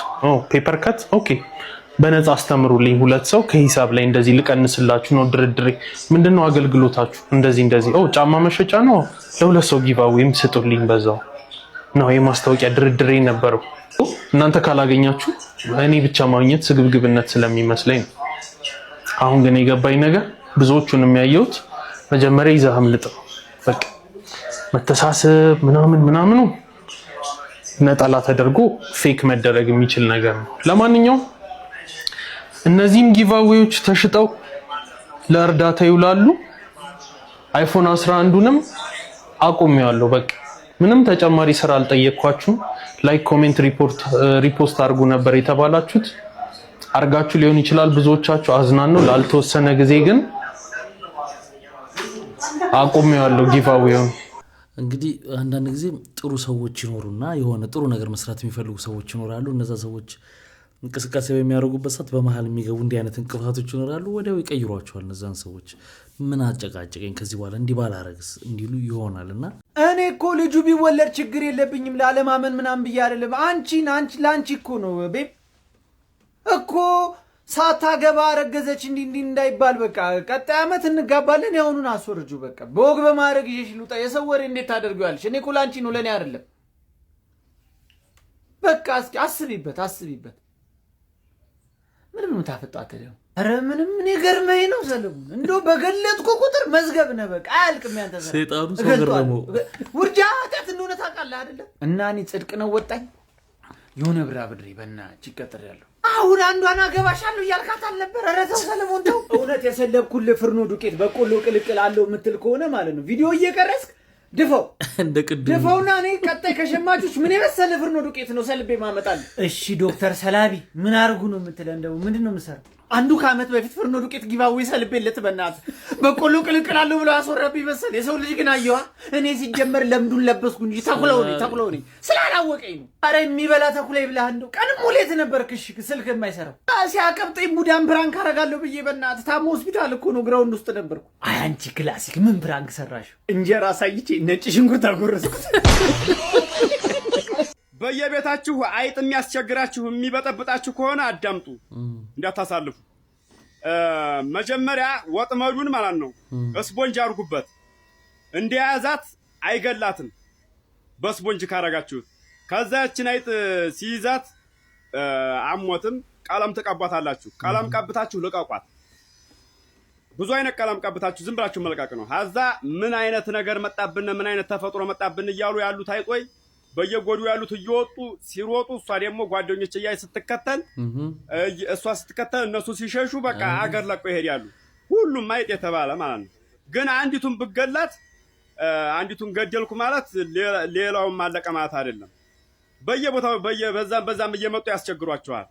ፔፐር ከት ኦኬ፣ በነፃ አስተምሩልኝ 2 ሰው ከሂሳብ ላይ እንደዚህ ልቀንስላችሁ ነው ድርድሬ። ምንድነው አገልግሎታችሁ? እንደዚህ ጫማ መሸጫ ነው፣ ለ2 ሰው ጊቫዌም ስጡልኝ በዛው ነው የማስታወቂያ ድርድሬ ነበረው። እናንተ ካላገኛችሁ እኔ ብቻ ማግኘት ስግብግብነት ስለሚመስለኝ ነው። አሁን ግን የገባኝ ነገር ብዙዎቹን የሚያየውት መጀመሪያ ይዘህ አምልጥ፣ በቃ መተሳሰብ ምናምን ነጠላ ተደርጎ ፌክ መደረግ የሚችል ነገር ነው። ለማንኛውም እነዚህም ጊቫዌዎች ተሽጠው ለእርዳታ ይውላሉ። አይፎን 11ንም አቁሜዋለሁ። በቃ ምንም ተጨማሪ ስራ አልጠየቅኳችሁም። ላይክ ኮሜንት ሪፖስት አድርጉ ነበር የተባላችሁት፣ አርጋችሁ ሊሆን ይችላል ብዙዎቻችሁ። አዝናለሁ። ላልተወሰነ ጊዜ ግን አቁሜዋለሁ ጊቫዌውን። እንግዲህ አንዳንድ ጊዜ ጥሩ ሰዎች ይኖሩና የሆነ ጥሩ ነገር መስራት የሚፈልጉ ሰዎች ይኖራሉ። እነዛ ሰዎች እንቅስቃሴ በሚያደርጉበት ሰዓት በመሃል የሚገቡ እንዲህ አይነት እንቅፋቶች ይኖራሉ። ወዲያው ይቀይሯቸዋል እነዛን ሰዎች። ምን አጨቃጨቀኝ ከዚህ በኋላ እንዲህ ባላረግስ እንዲሉ ይሆናልና እኔ እኮ ልጁ ቢወለድ ችግር የለብኝም ላለማመን ምናምን ብዬ አይደለም። ለአንቺ እኮ ነው ቤብ እኮ ሳታገባ አረገዘች እንዲህ እንዳይባል በቃ ቀጣይ አመት እንጋባለን። ያሁኑን አስወርጁ በቃ በወግ በማድረግ ይዤሽ ልውጣ። የሰው ወሬ እንዴት ታደርጊዋለሽ? እኔ እኮ ላንቺ ነው ለኔ አይደለም። በቃ እስኪ አስቢበት። ምንም የምታፈጣት ነው። ኧረ ምንም እኔ ገርመኝ ነው ሰለሞን። እንደው በገለጥኩ ቁጥር መዝገብ ነህ በቃ አያልቅም። ያንተ ሰይጣኑ ሰው ገረመው። ውርጃ ኃጢአት እንደሆነ ታውቃለህ አይደለ? እና እኔ ጽድቅ ነው ወጣኝ የሆነ ብድሬ በእናትህ ይቀጥራለሁ። አሁን አንዷን አገባሻለሁ እያልካት አልነበር? ኧረ ተው ሰለሞን ተው። እውነት የሰለብኩልህ ፍርኖ ዱቄት በቆሎ ቅልቅል አለው የምትል ከሆነ ማለት ነው ቪዲዮ እየቀረስክ ድፈውና እኔ ቀጣይ ከሸማቾች ምን የመሰለ ፍርኖ ዱቄት ነው ሰልቤ ማመጣል። እሺ ዶክተር ሰላቢ ምን አርጉ ነው የምትለው? እንደው ምንድነው የምሰራው? አንዱ ከአመት በፊት ፍርኖ ዱቄት ጊቫዌ ሰልቤለት በእናትህ በቆሎ ቅልቅላለሁ ብሎ አስወረብኝ መሰል። የሰው ልጅ ግን አየዋ። እኔ ሲጀመር ለምዱን ለበስኩ እንጂ ተኩለው ነኝ ስላላወቀኝ ነው። አረ የሚበላ ተኩላ ይብላህ። እንደው ቀንም ሙሌት ነበርክ። እሺ ስልክ የማይሰራው ሲያቀብጠኝ ቡዳን ፕራንክ አረጋለሁ ብዬ በእናትህ ታሞ ሆስፒታል እኮ ነው ግራውንድ ውስጥ ነበርኩ። አይ አንቺ ክላሲክ ምን ፕራንክ ሰራሽ? እንጀራ ሳይቼ ነጭ ሽንኩርት አጎረስኩት። በየቤታችሁ አይጥ የሚያስቸግራችሁ የሚበጠብጣችሁ ከሆነ አዳምጡ፣ እንዳታሳልፉ። መጀመሪያ ወጥመዱን ማለት ነው እስፖንጅ አርጉበት። እንደያዛት አይገላትም በስፖንጅ ካረጋችሁት። ከዛ ያችን አይጥ ሲይዛት አሞትም ቀለም ተቀባታላችሁ። ቀለም ቀብታችሁ ልቀቋት። ብዙ አይነት ቀለም ቀብታችሁ ዝም ብላችሁ መልቀቅ ነው። ሀዛ ምን አይነት ነገር መጣብን፣ ምን አይነት ተፈጥሮ መጣብን እያሉ ያሉት አይጦይ በየጎዱ ያሉት እየወጡ ሲሮጡ፣ እሷ ደግሞ ጓደኞች እያይ ስትከተል እሷ ስትከተል እነሱ ሲሸሹ በቃ አገር ለቀው ይሄዳሉ። ሁሉም አይጥ የተባለ ማለት ነው። ግን አንዲቱን ብገላት አንዲቱን ገደልኩ ማለት ሌላውን ማለቀ ማለት አይደለም። በየቦታው በዛም እየመጡ ያስቸግሯቸዋል።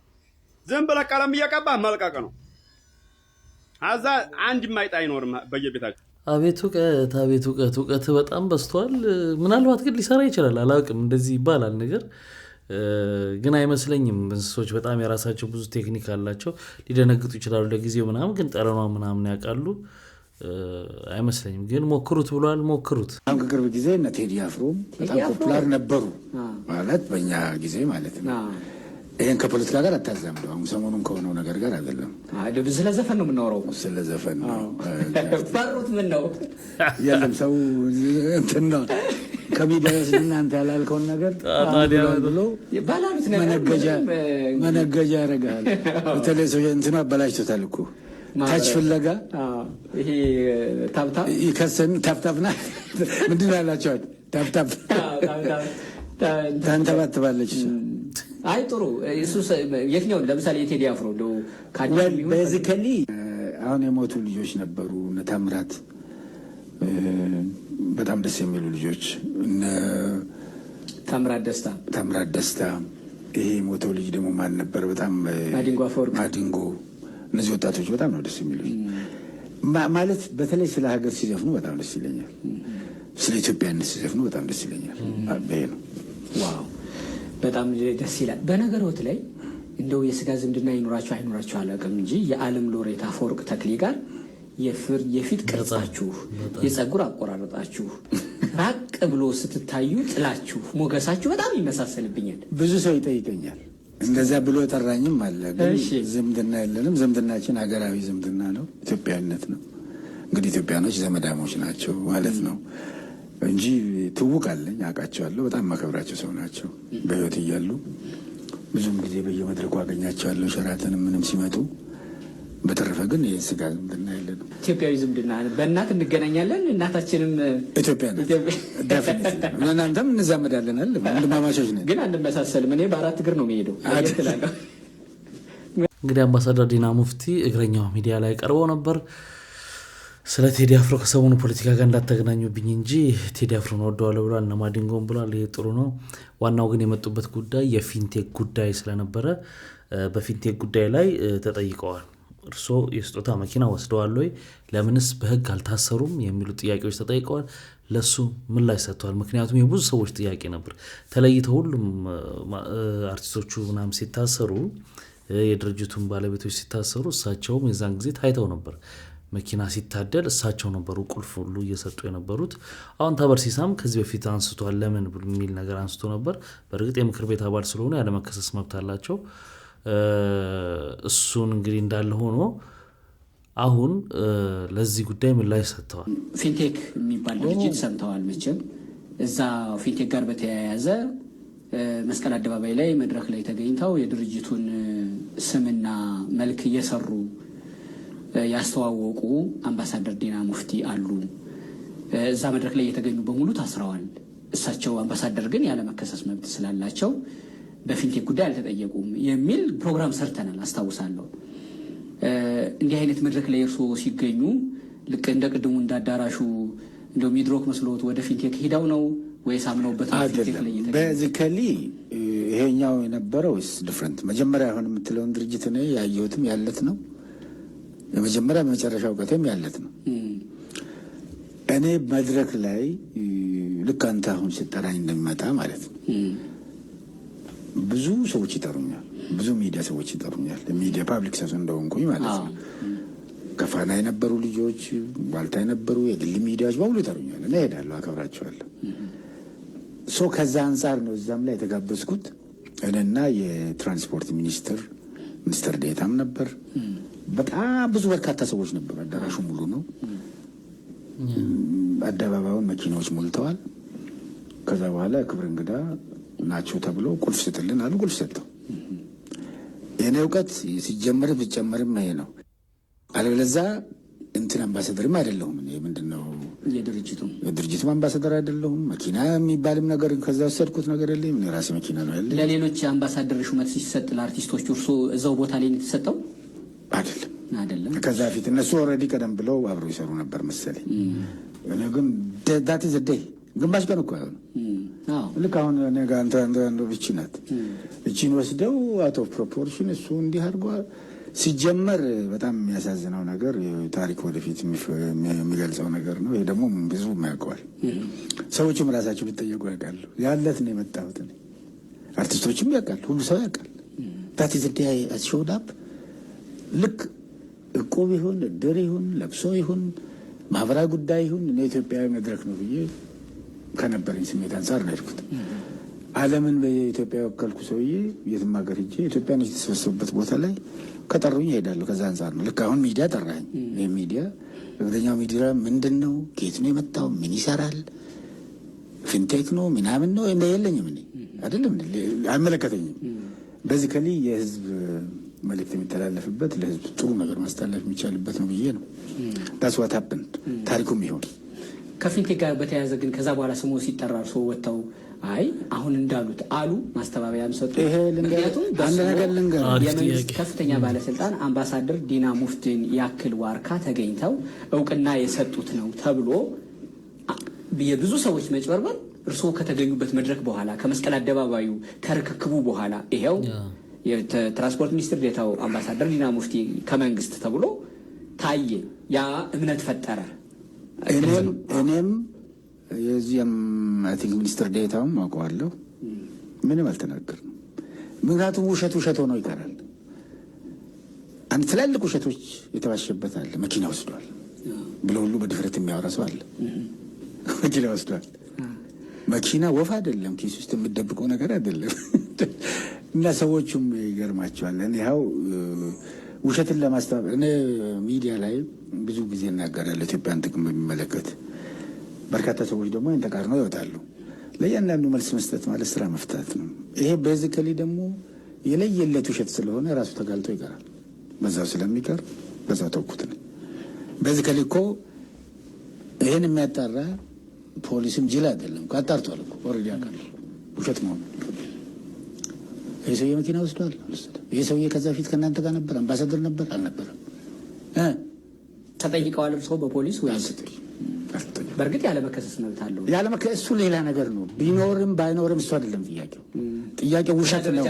ዝም ብለህ ቀለም እየቀባ መልቀቅ ነው። አዛ አንድ ማይጣ አይኖርም በየቤታቸው። አቤት እውቀት በጣም በዝቷል። ምናልባት ግን ሊሰራ ይችላል፣ አላውቅም። እንደዚህ ይባላል ነገር ግን አይመስለኝም። እንስሶች በጣም የራሳቸው ብዙ ቴክኒክ አላቸው። ሊደነግጡ ይችላሉ ለጊዜው ምናምን፣ ግን ጠረኗ ምናምን ያውቃሉ አይመስለኝም። ግን ሞክሩት ብሏል፣ ሞክሩት። አሁን ከቅርብ ጊዜ እነ ቴዲ አፍሮ በጣም ፖፑላር ነበሩ ማለት በእኛ ጊዜ ማለት ነው። ይሄን ከፖለቲካ ጋር አታዛምደው። አሁን ሰሞኑን ከሆነው ነገር ጋር አይደለም። ስለ ዘፈን ነው የምናወራው። ስለ ዘፈን ነው። ፈሩት። ምን ነው የለም ሰው እንትን ነው ከሚዲያ እናንተ ያላልከውን ነገር ብሎ መነገጃ ያደርጋል። በተለይ ሰው እንትኑ አበላሽቶታል እኮ ታች ፍለጋ ይሄ ታብታብ ይከሰን ታብታብና ምንድን ያላቸዋል ታብታብ ታንተባትባለች። አይ ጥሩ። እሱ የትኛው ለምሳሌ የቴዲ አፍሮ ነው ቤዚካሊ አሁን የሞቱ ልጆች ነበሩ። እነ ታምራት በጣም ደስ የሚሉ ልጆች፣ እነ ታምራት ደስታ። ይሄ የሞተው ልጅ ደግሞ ማን ነበር? በጣም ማዲንጎ። እነዚህ ወጣቶች በጣም ነው ደስ የሚሉኝ። ማለት በተለይ ስለ ሀገር ሲዘፍኑ በጣም ደስ ይለኛል። ስለ ኢትዮጵያነት ሲዘፍኑ በጣም ደስ ይለኛል። ይሄ ነው። ዋው በጣም ደስ ይላል። በነገሮት ላይ እንደው የስጋ ዝምድና ይኖራችሁ አይኖራችሁ አላውቅም እንጂ የዓለም ሎሬት አፈወርቅ ተክሌ ጋር የፊት ቅርጻችሁ፣ የጸጉር አቆራረጣችሁ ራቅ ብሎ ስትታዩ ጥላችሁ ሞገሳችሁ በጣም ይመሳሰልብኛል። ብዙ ሰው ይጠይቀኛል። እንደዛ ብሎ የጠራኝም አለ። ግን ዝምድና የለንም። ዝምድናችን ሀገራዊ ዝምድና ነው፣ ኢትዮጵያዊነት ነው። እንግዲህ ኢትዮጵያኖች ዘመዳሞች ናቸው ማለት ነው እንጂ ትውቅ አለኝ፣ አውቃቸዋለሁ። በጣም ማከብራቸው ሰው ናቸው። በህይወት እያሉ ብዙም ጊዜ በየመድረኩ አገኛቸዋለሁ፣ ሸራተንም ምንም ሲመጡ። በተረፈ ግን ይህ ስጋ ዝምድና የለንም። ኢትዮጵያዊ ዝምድና በእናት እንገናኛለን። እናታችንም ኢትዮጵያ ናት። እናንተም እንዛመዳለናል። ወንድማማቾች ነን፣ ግን አንመሳሰልም። እኔ በአራት እግር ነው የሚሄደው። እንግዲህ አምባሳደር ዲና ሙፍቲ እግረኛው ሚዲያ ላይ ቀርበው ነበር። ስለ ቴዲ አፍሮ ከሰሞኑ ፖለቲካ ጋር እንዳተገናኙብኝ እንጂ ቴዲ አፍሮን ወደዋለሁ ብሏል። እነ ማዲንጎን ብሏል። ይሄ ጥሩ ነው። ዋናው ግን የመጡበት ጉዳይ የፊንቴክ ጉዳይ ስለነበረ በፊንቴክ ጉዳይ ላይ ተጠይቀዋል። እርስዎ የስጦታ መኪና ወስደዋል ወይ? ለምንስ በህግ አልታሰሩም? የሚሉ ጥያቄዎች ተጠይቀዋል። ለሱ ምላሽ ሰጥተዋል። ምክንያቱም የብዙ ሰዎች ጥያቄ ነበር። ተለይተው ሁሉም አርቲስቶቹ ምናምን ሲታሰሩ፣ የድርጅቱን ባለቤቶች ሲታሰሩ እሳቸውም የዛን ጊዜ ታይተው ነበር። መኪና ሲታደል እሳቸው ነበሩ ቁልፍ ሁሉ እየሰጡ የነበሩት። አሁን ተበርሲሳም ከዚህ በፊት አንስቷል። ለምን የሚል ነገር አንስቶ ነበር። በእርግጥ የምክር ቤት አባል ስለሆኑ ያለመከሰስ መብት አላቸው። እሱን እንግዲህ እንዳለ ሆኖ አሁን ለዚህ ጉዳይ ምላሽ ሰጥተዋል። ፊንቴክ የሚባል ድርጅት ሰምተዋል መቼም። እዛ ፊንቴክ ጋር በተያያዘ መስቀል አደባባይ ላይ መድረክ ላይ ተገኝተው የድርጅቱን ስምና መልክ እየሰሩ ያስተዋወቁ አምባሳደር ዲና ሙፍቲ አሉ። እዛ መድረክ ላይ የተገኙ በሙሉ ታስረዋል። እሳቸው አምባሳደር ግን ያለመከሰስ መብት ስላላቸው በፊንቴክ ጉዳይ አልተጠየቁም የሚል ፕሮግራም ሰርተናል አስታውሳለሁ። እንዲህ አይነት መድረክ ላይ እርስዎ ሲገኙ ልክ እንደ ቅድሙ እንዳዳራሹ እንደው ሚድሮክ መስሎት ወደ ፊንቴክ ሄደው ነው ወይስ አምነውበት ፊንቴክ ላይ የተገኙ? በዚካሊ ይሄኛው የነበረው ዲፍረንት። መጀመሪያ አሁን የምትለውን ድርጅት እኔ ያየሁትም ያለት ነው። የመጀመሪያ መጨረሻ እውቀቴም ያለት ነው። እኔ መድረክ ላይ ልክ አንተ አሁን ስጠራኝ እንደሚመጣ ማለት ነው ብዙ ሰዎች ይጠሩኛል፣ ብዙ ሚዲያ ሰዎች ይጠሩኛል። ሚዲያ ፓብሊክ ሰው እንደሆንኩኝ ማለት ነው። ከፋና የነበሩ ልጆች፣ ዋልታ የነበሩ የግል ሚዲያዎች በሙሉ ይጠሩኛል እና እሄዳለሁ፣ አከብራቸዋለሁ። ከዛ አንጻር ነው እዛም ላይ የተጋበዝኩት። እኔና የትራንስፖርት ሚኒስትር ዴታም ነበር። በጣም ብዙ በርካታ ሰዎች ነበሩ። አዳራሹ ሙሉ ነው። አደባባዩን መኪናዎች ሞልተዋል። ከዛ በኋላ ክብር እንግዳ ናቸው ተብሎ ቁልፍ ስጥልን አሉ። ቁልፍ ሰጠው። የኔ እውቀት ሲጀመርም ሲጨመርም ይሄ ነው። አለበለዚያ እንትን አምባሳደርም አይደለሁም። ምንድነው የድርጅቱም አምባሳደር አይደለሁም። መኪና የሚባልም ነገር ከዛ ወሰድኩት ነገር የለም። የራሴ መኪና ነው ያለ። ለሌሎች አምባሳደር ሹመት ሲሰጥ ለአርቲስቶች እርሶ እዛው ቦታ ላይ ነው የተሰጠው? አይደለም። ከዛ ፊት እነሱ ኦልሬዲ ቀደም ብለው አብረው ይሰሩ ነበር መሰለኝ። እኔ ግን ዳት ኢዝ ዴይ ግማሽ ቀን እኮ አይሆንም። ልክ አሁን እኔ ጋር አንተ ብቻ ናት እቺን ወስደው አውት ኦፍ ፕሮፖርሽን እሱ እንዲህ አድርጓል። ሲጀመር በጣም የሚያሳዝነው ነገር ታሪክ ወደፊት የሚገልጸው ነገር ነው። ይሄ ደግሞ ብዙ ያውቀዋል። ሰዎችም ራሳቸው ቢጠየቁ ያውቃሉ። ያለት ነው የመጣሁት። አርቲስቶችም ያውቃል፣ ሁሉ ሰው ያውቃል። ዳት ኢዝ ዴይ አስ ሾውድ አፕ ልክ እቁብ ይሁን እድር ይሁን ለብሶ ይሁን ማህበራዊ ጉዳይ ይሁን ኢትዮጵያዊ መድረክ ነው ብዬ ከነበረኝ ስሜት አንጻር ነው ያልኩት። ዓለምን በኢትዮጵያ ወከልኩ ሰውዬ የትም ሀገር ሄጄ ኢትዮጵያን የተሰበሰቡበት ቦታ ላይ ከጠሩኝ እሄዳለሁ። ከዛ አንጻር ነው። ልክ አሁን ሚዲያ ጠራኝ። ይህ ሚዲያ እግረኛው ሚዲያ ምንድን ነው? ከየት ነው የመጣው? ምን ይሰራል? ፊንቴክ ነው ምናምን ነው የለኝም። እኔ አይደለም አይመለከተኝም። በዚህ ከሊ የህዝብ መልእክት የሚተላለፍበት ለህዝብ ጥሩ ነገር ማስተላለፍ የሚቻልበት ነው ብዬ ነው። ዳስ ዋት ሀፕንድ ታሪኩም ይሆን ከፊንቴክ ጋር በተያያዘ ግን ከዛ በኋላ ስሙ ሲጠራ እርሶ ወጥተው አይ አሁን እንዳሉት አሉ ማስተባበያም ሰጡ። ምክንያቱም አንድ ነገር ልንገር፣ የመንግስት ከፍተኛ ባለስልጣን አምባሳደር ዲና ሙፍቲን ያክል ዋርካ ተገኝተው እውቅና የሰጡት ነው ተብሎ የብዙ ሰዎች መጭበርበር እርስዎ ከተገኙበት መድረክ በኋላ ከመስቀል አደባባዩ ከርክክቡ በኋላ ይሄው የትራንስፖርት ሚኒስትር ዴታው አምባሳደር ዲና ሙፍቲ ከመንግስት ተብሎ ታየ። ያ እምነት ፈጠረ። እኔም የዚህም አይ ቲንክ ሚኒስትር ዴታውም አውቀዋለሁ። ምንም አልተናገርንም። ምክንያቱም ውሸት ሆኖ ይቀራል። አንድ ትላልቅ ውሸቶች የተዋሸበት አለ። መኪና ወስዷል ብሎ ሁሉ በድፍረት የሚያወራ ሰው አለ። መኪና ወስዷል። መኪና ወፍ አይደለም፣ ኪስ ውስጥ የምትደብቀው ነገር አይደለም። እና ሰዎቹም ይገርማቸዋል። ያው ውሸትን ለማስተባበል እኔ ሚዲያ ላይ ብዙ ጊዜ እናገራለሁ ኢትዮጵያን ጥቅም በሚመለከት። በርካታ ሰዎች ደግሞ ይህን ተቃርነው ይወጣሉ። ለእያንዳንዱ መልስ መስጠት ማለት ስራ መፍታት ነው። ይሄ ቤዚካሊ ደግሞ የለየለት ውሸት ስለሆነ ራሱ ተጋልጦ ይቀራል። በዛው ስለሚቀር በዛው ተውኩት ነው። ቤዚካሊ እኮ ይህን የሚያጣራ ፖሊስም ጅል አይደለም። አጣርቷል እኮ ኦልሬዲ ያውቃል ውሸት መሆኑ። ይህ ሰውዬ መኪና ወስዷል አልወሰደም? ይህ ሰውዬ ከዛ በፊት ከእናንተ ጋር ነበር? አምባሳደር ነበር አልነበረም? ተጠይቀዋል እርስዎ በፖሊስ ወይ? በእርግጥ ያለመከሰስ መብት አለው። ያለመከሰስ እሱ ሌላ ነገር ነው። ቢኖርም ባይኖርም እሱ አይደለም ጥያቄው። ጥያቄው ውሸት ነው።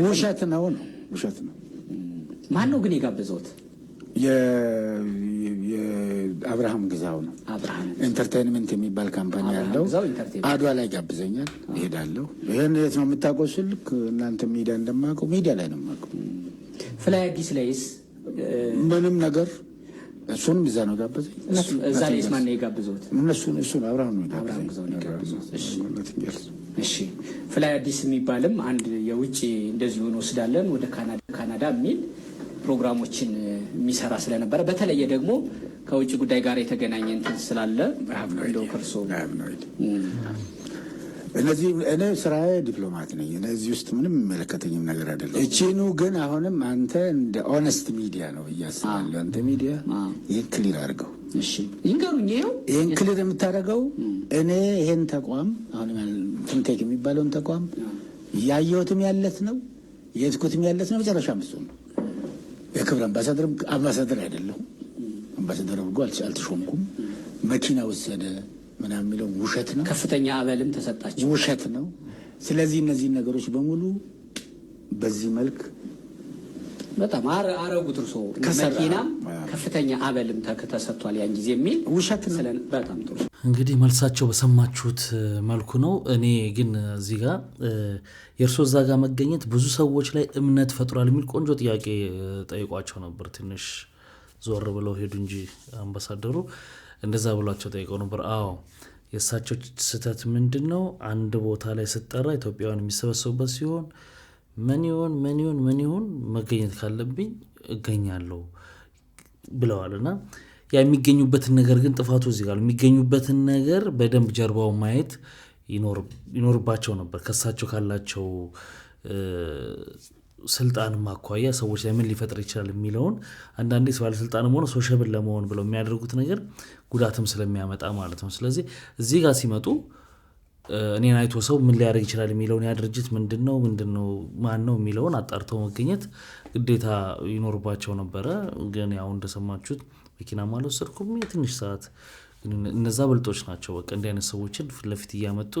ውሸት ነው ነው ውሸት ነው። ማን ነው ግን የጋበዘውት? የአብርሃም ግዛው ነው። ኢንተርቴንመንት የሚባል ካምፓኒ ያለው አድዋ ላይ ጋብዘኛል። እሄዳለሁ። ይህን የት ነው የምታውቀው ስልክ እናንተ ሚዲያ እንደማውቀው ሚዲያ ላይ ነው የማውቀው። ፍላይ አዲስ ላይስ ምንም ነገር እሱንም እዛ ነው ጋበዘኝ። እዛ ላይስ ማን ነው የጋበዘውት? እሱ ነው አብርሃም ነው የጋበዘኝ። እሺ ፍላይ አዲስ የሚባልም አንድ የውጭ እንደዚሁ እንወስዳለን ወደ ካናዳ የሚል ፕሮግራሞችን የሚሰራ ስለነበረ በተለየ ደግሞ ከውጭ ጉዳይ ጋር የተገናኘ እንትን ስላለ እንደው ከርሶ እነዚህ እኔ ስራዬ ዲፕሎማት ነኝ። እነዚህ ውስጥ ምንም የሚመለከተኝም ነገር አይደለም። እቺኑ ግን አሁንም አንተ እንደ ኦነስት ሚዲያ ነው እያስባለሁ። አንተ ሚዲያ ይህን ክሊር አድርገው። እሺ ይንገሩኝ። ይህን ክሊር የምታደርገው እኔ ይሄን ተቋም አሁን ፊንቴክ የሚባለውን ተቋም ያየሁትም ያለት ነው የትኩትም ያለት ነው። መጨረሻ ምስሉ ነው። የክብር አምባሳደር አይደለሁም። አምባሳደር አድርጎ አልተሾምኩም። መኪና ወሰደ ምናምን የሚለው ውሸት ነው። ከፍተኛ አበልም ተሰጣቸው ውሸት ነው። ስለዚህ እነዚህ ነገሮች በሙሉ በዚህ መልክ በጣም አረጉት። እርሶ መኪናም ከፍተኛ አበልም ተሰጥቷል ያን ጊዜ የሚል ውሸት ነው። በጣም ጥሩ። እንግዲህ መልሳቸው በሰማችሁት መልኩ ነው። እኔ ግን እዚህ ጋር የእርሶ እዛ ጋር መገኘት ብዙ ሰዎች ላይ እምነት ፈጥሯል የሚል ቆንጆ ጥያቄ ጠይቋቸው ነበር። ትንሽ ዞር ብለው ሄዱ እንጂ አምባሳደሩ እንደዛ ብሏቸው ጠይቀው ነበር። አዎ የእሳቸው ስህተት ምንድን ነው? አንድ ቦታ ላይ ስጠራ ኢትዮጵያውያን የሚሰበሰቡበት ሲሆን ምን ይሁን መገኘት ካለብኝ እገኛለሁ ብለዋል። እና ያ የሚገኙበትን ነገር ግን ጥፋቱ እዚህ ጋር የሚገኙበትን ነገር በደንብ ጀርባው ማየት ይኖርባቸው ነበር። ከእሳቸው ካላቸው ስልጣን ማኳያ ሰዎች ላይ ምን ሊፈጥር ይችላል የሚለውን አንዳንዴ ባለስልጣንም ሆነ ሶሻብል ለመሆን ብለው የሚያደርጉት ነገር ጉዳትም ስለሚያመጣ ማለት ነው። ስለዚህ እዚህ ጋር ሲመጡ እኔን አይቶ ሰው ምን ሊያደርግ ይችላል የሚለውን ያ ድርጅት ምንድነው ማን ነው የሚለውን አጣርተው መገኘት ግዴታ ይኖርባቸው ነበረ። ግን ያው እንደሰማችሁት መኪና አልወሰድኩም የትንሽ ሰዓት እነዛ ብልጦች ናቸው። በቃ እንዲህ አይነት ሰዎችን ፊት ለፊት እያመጡ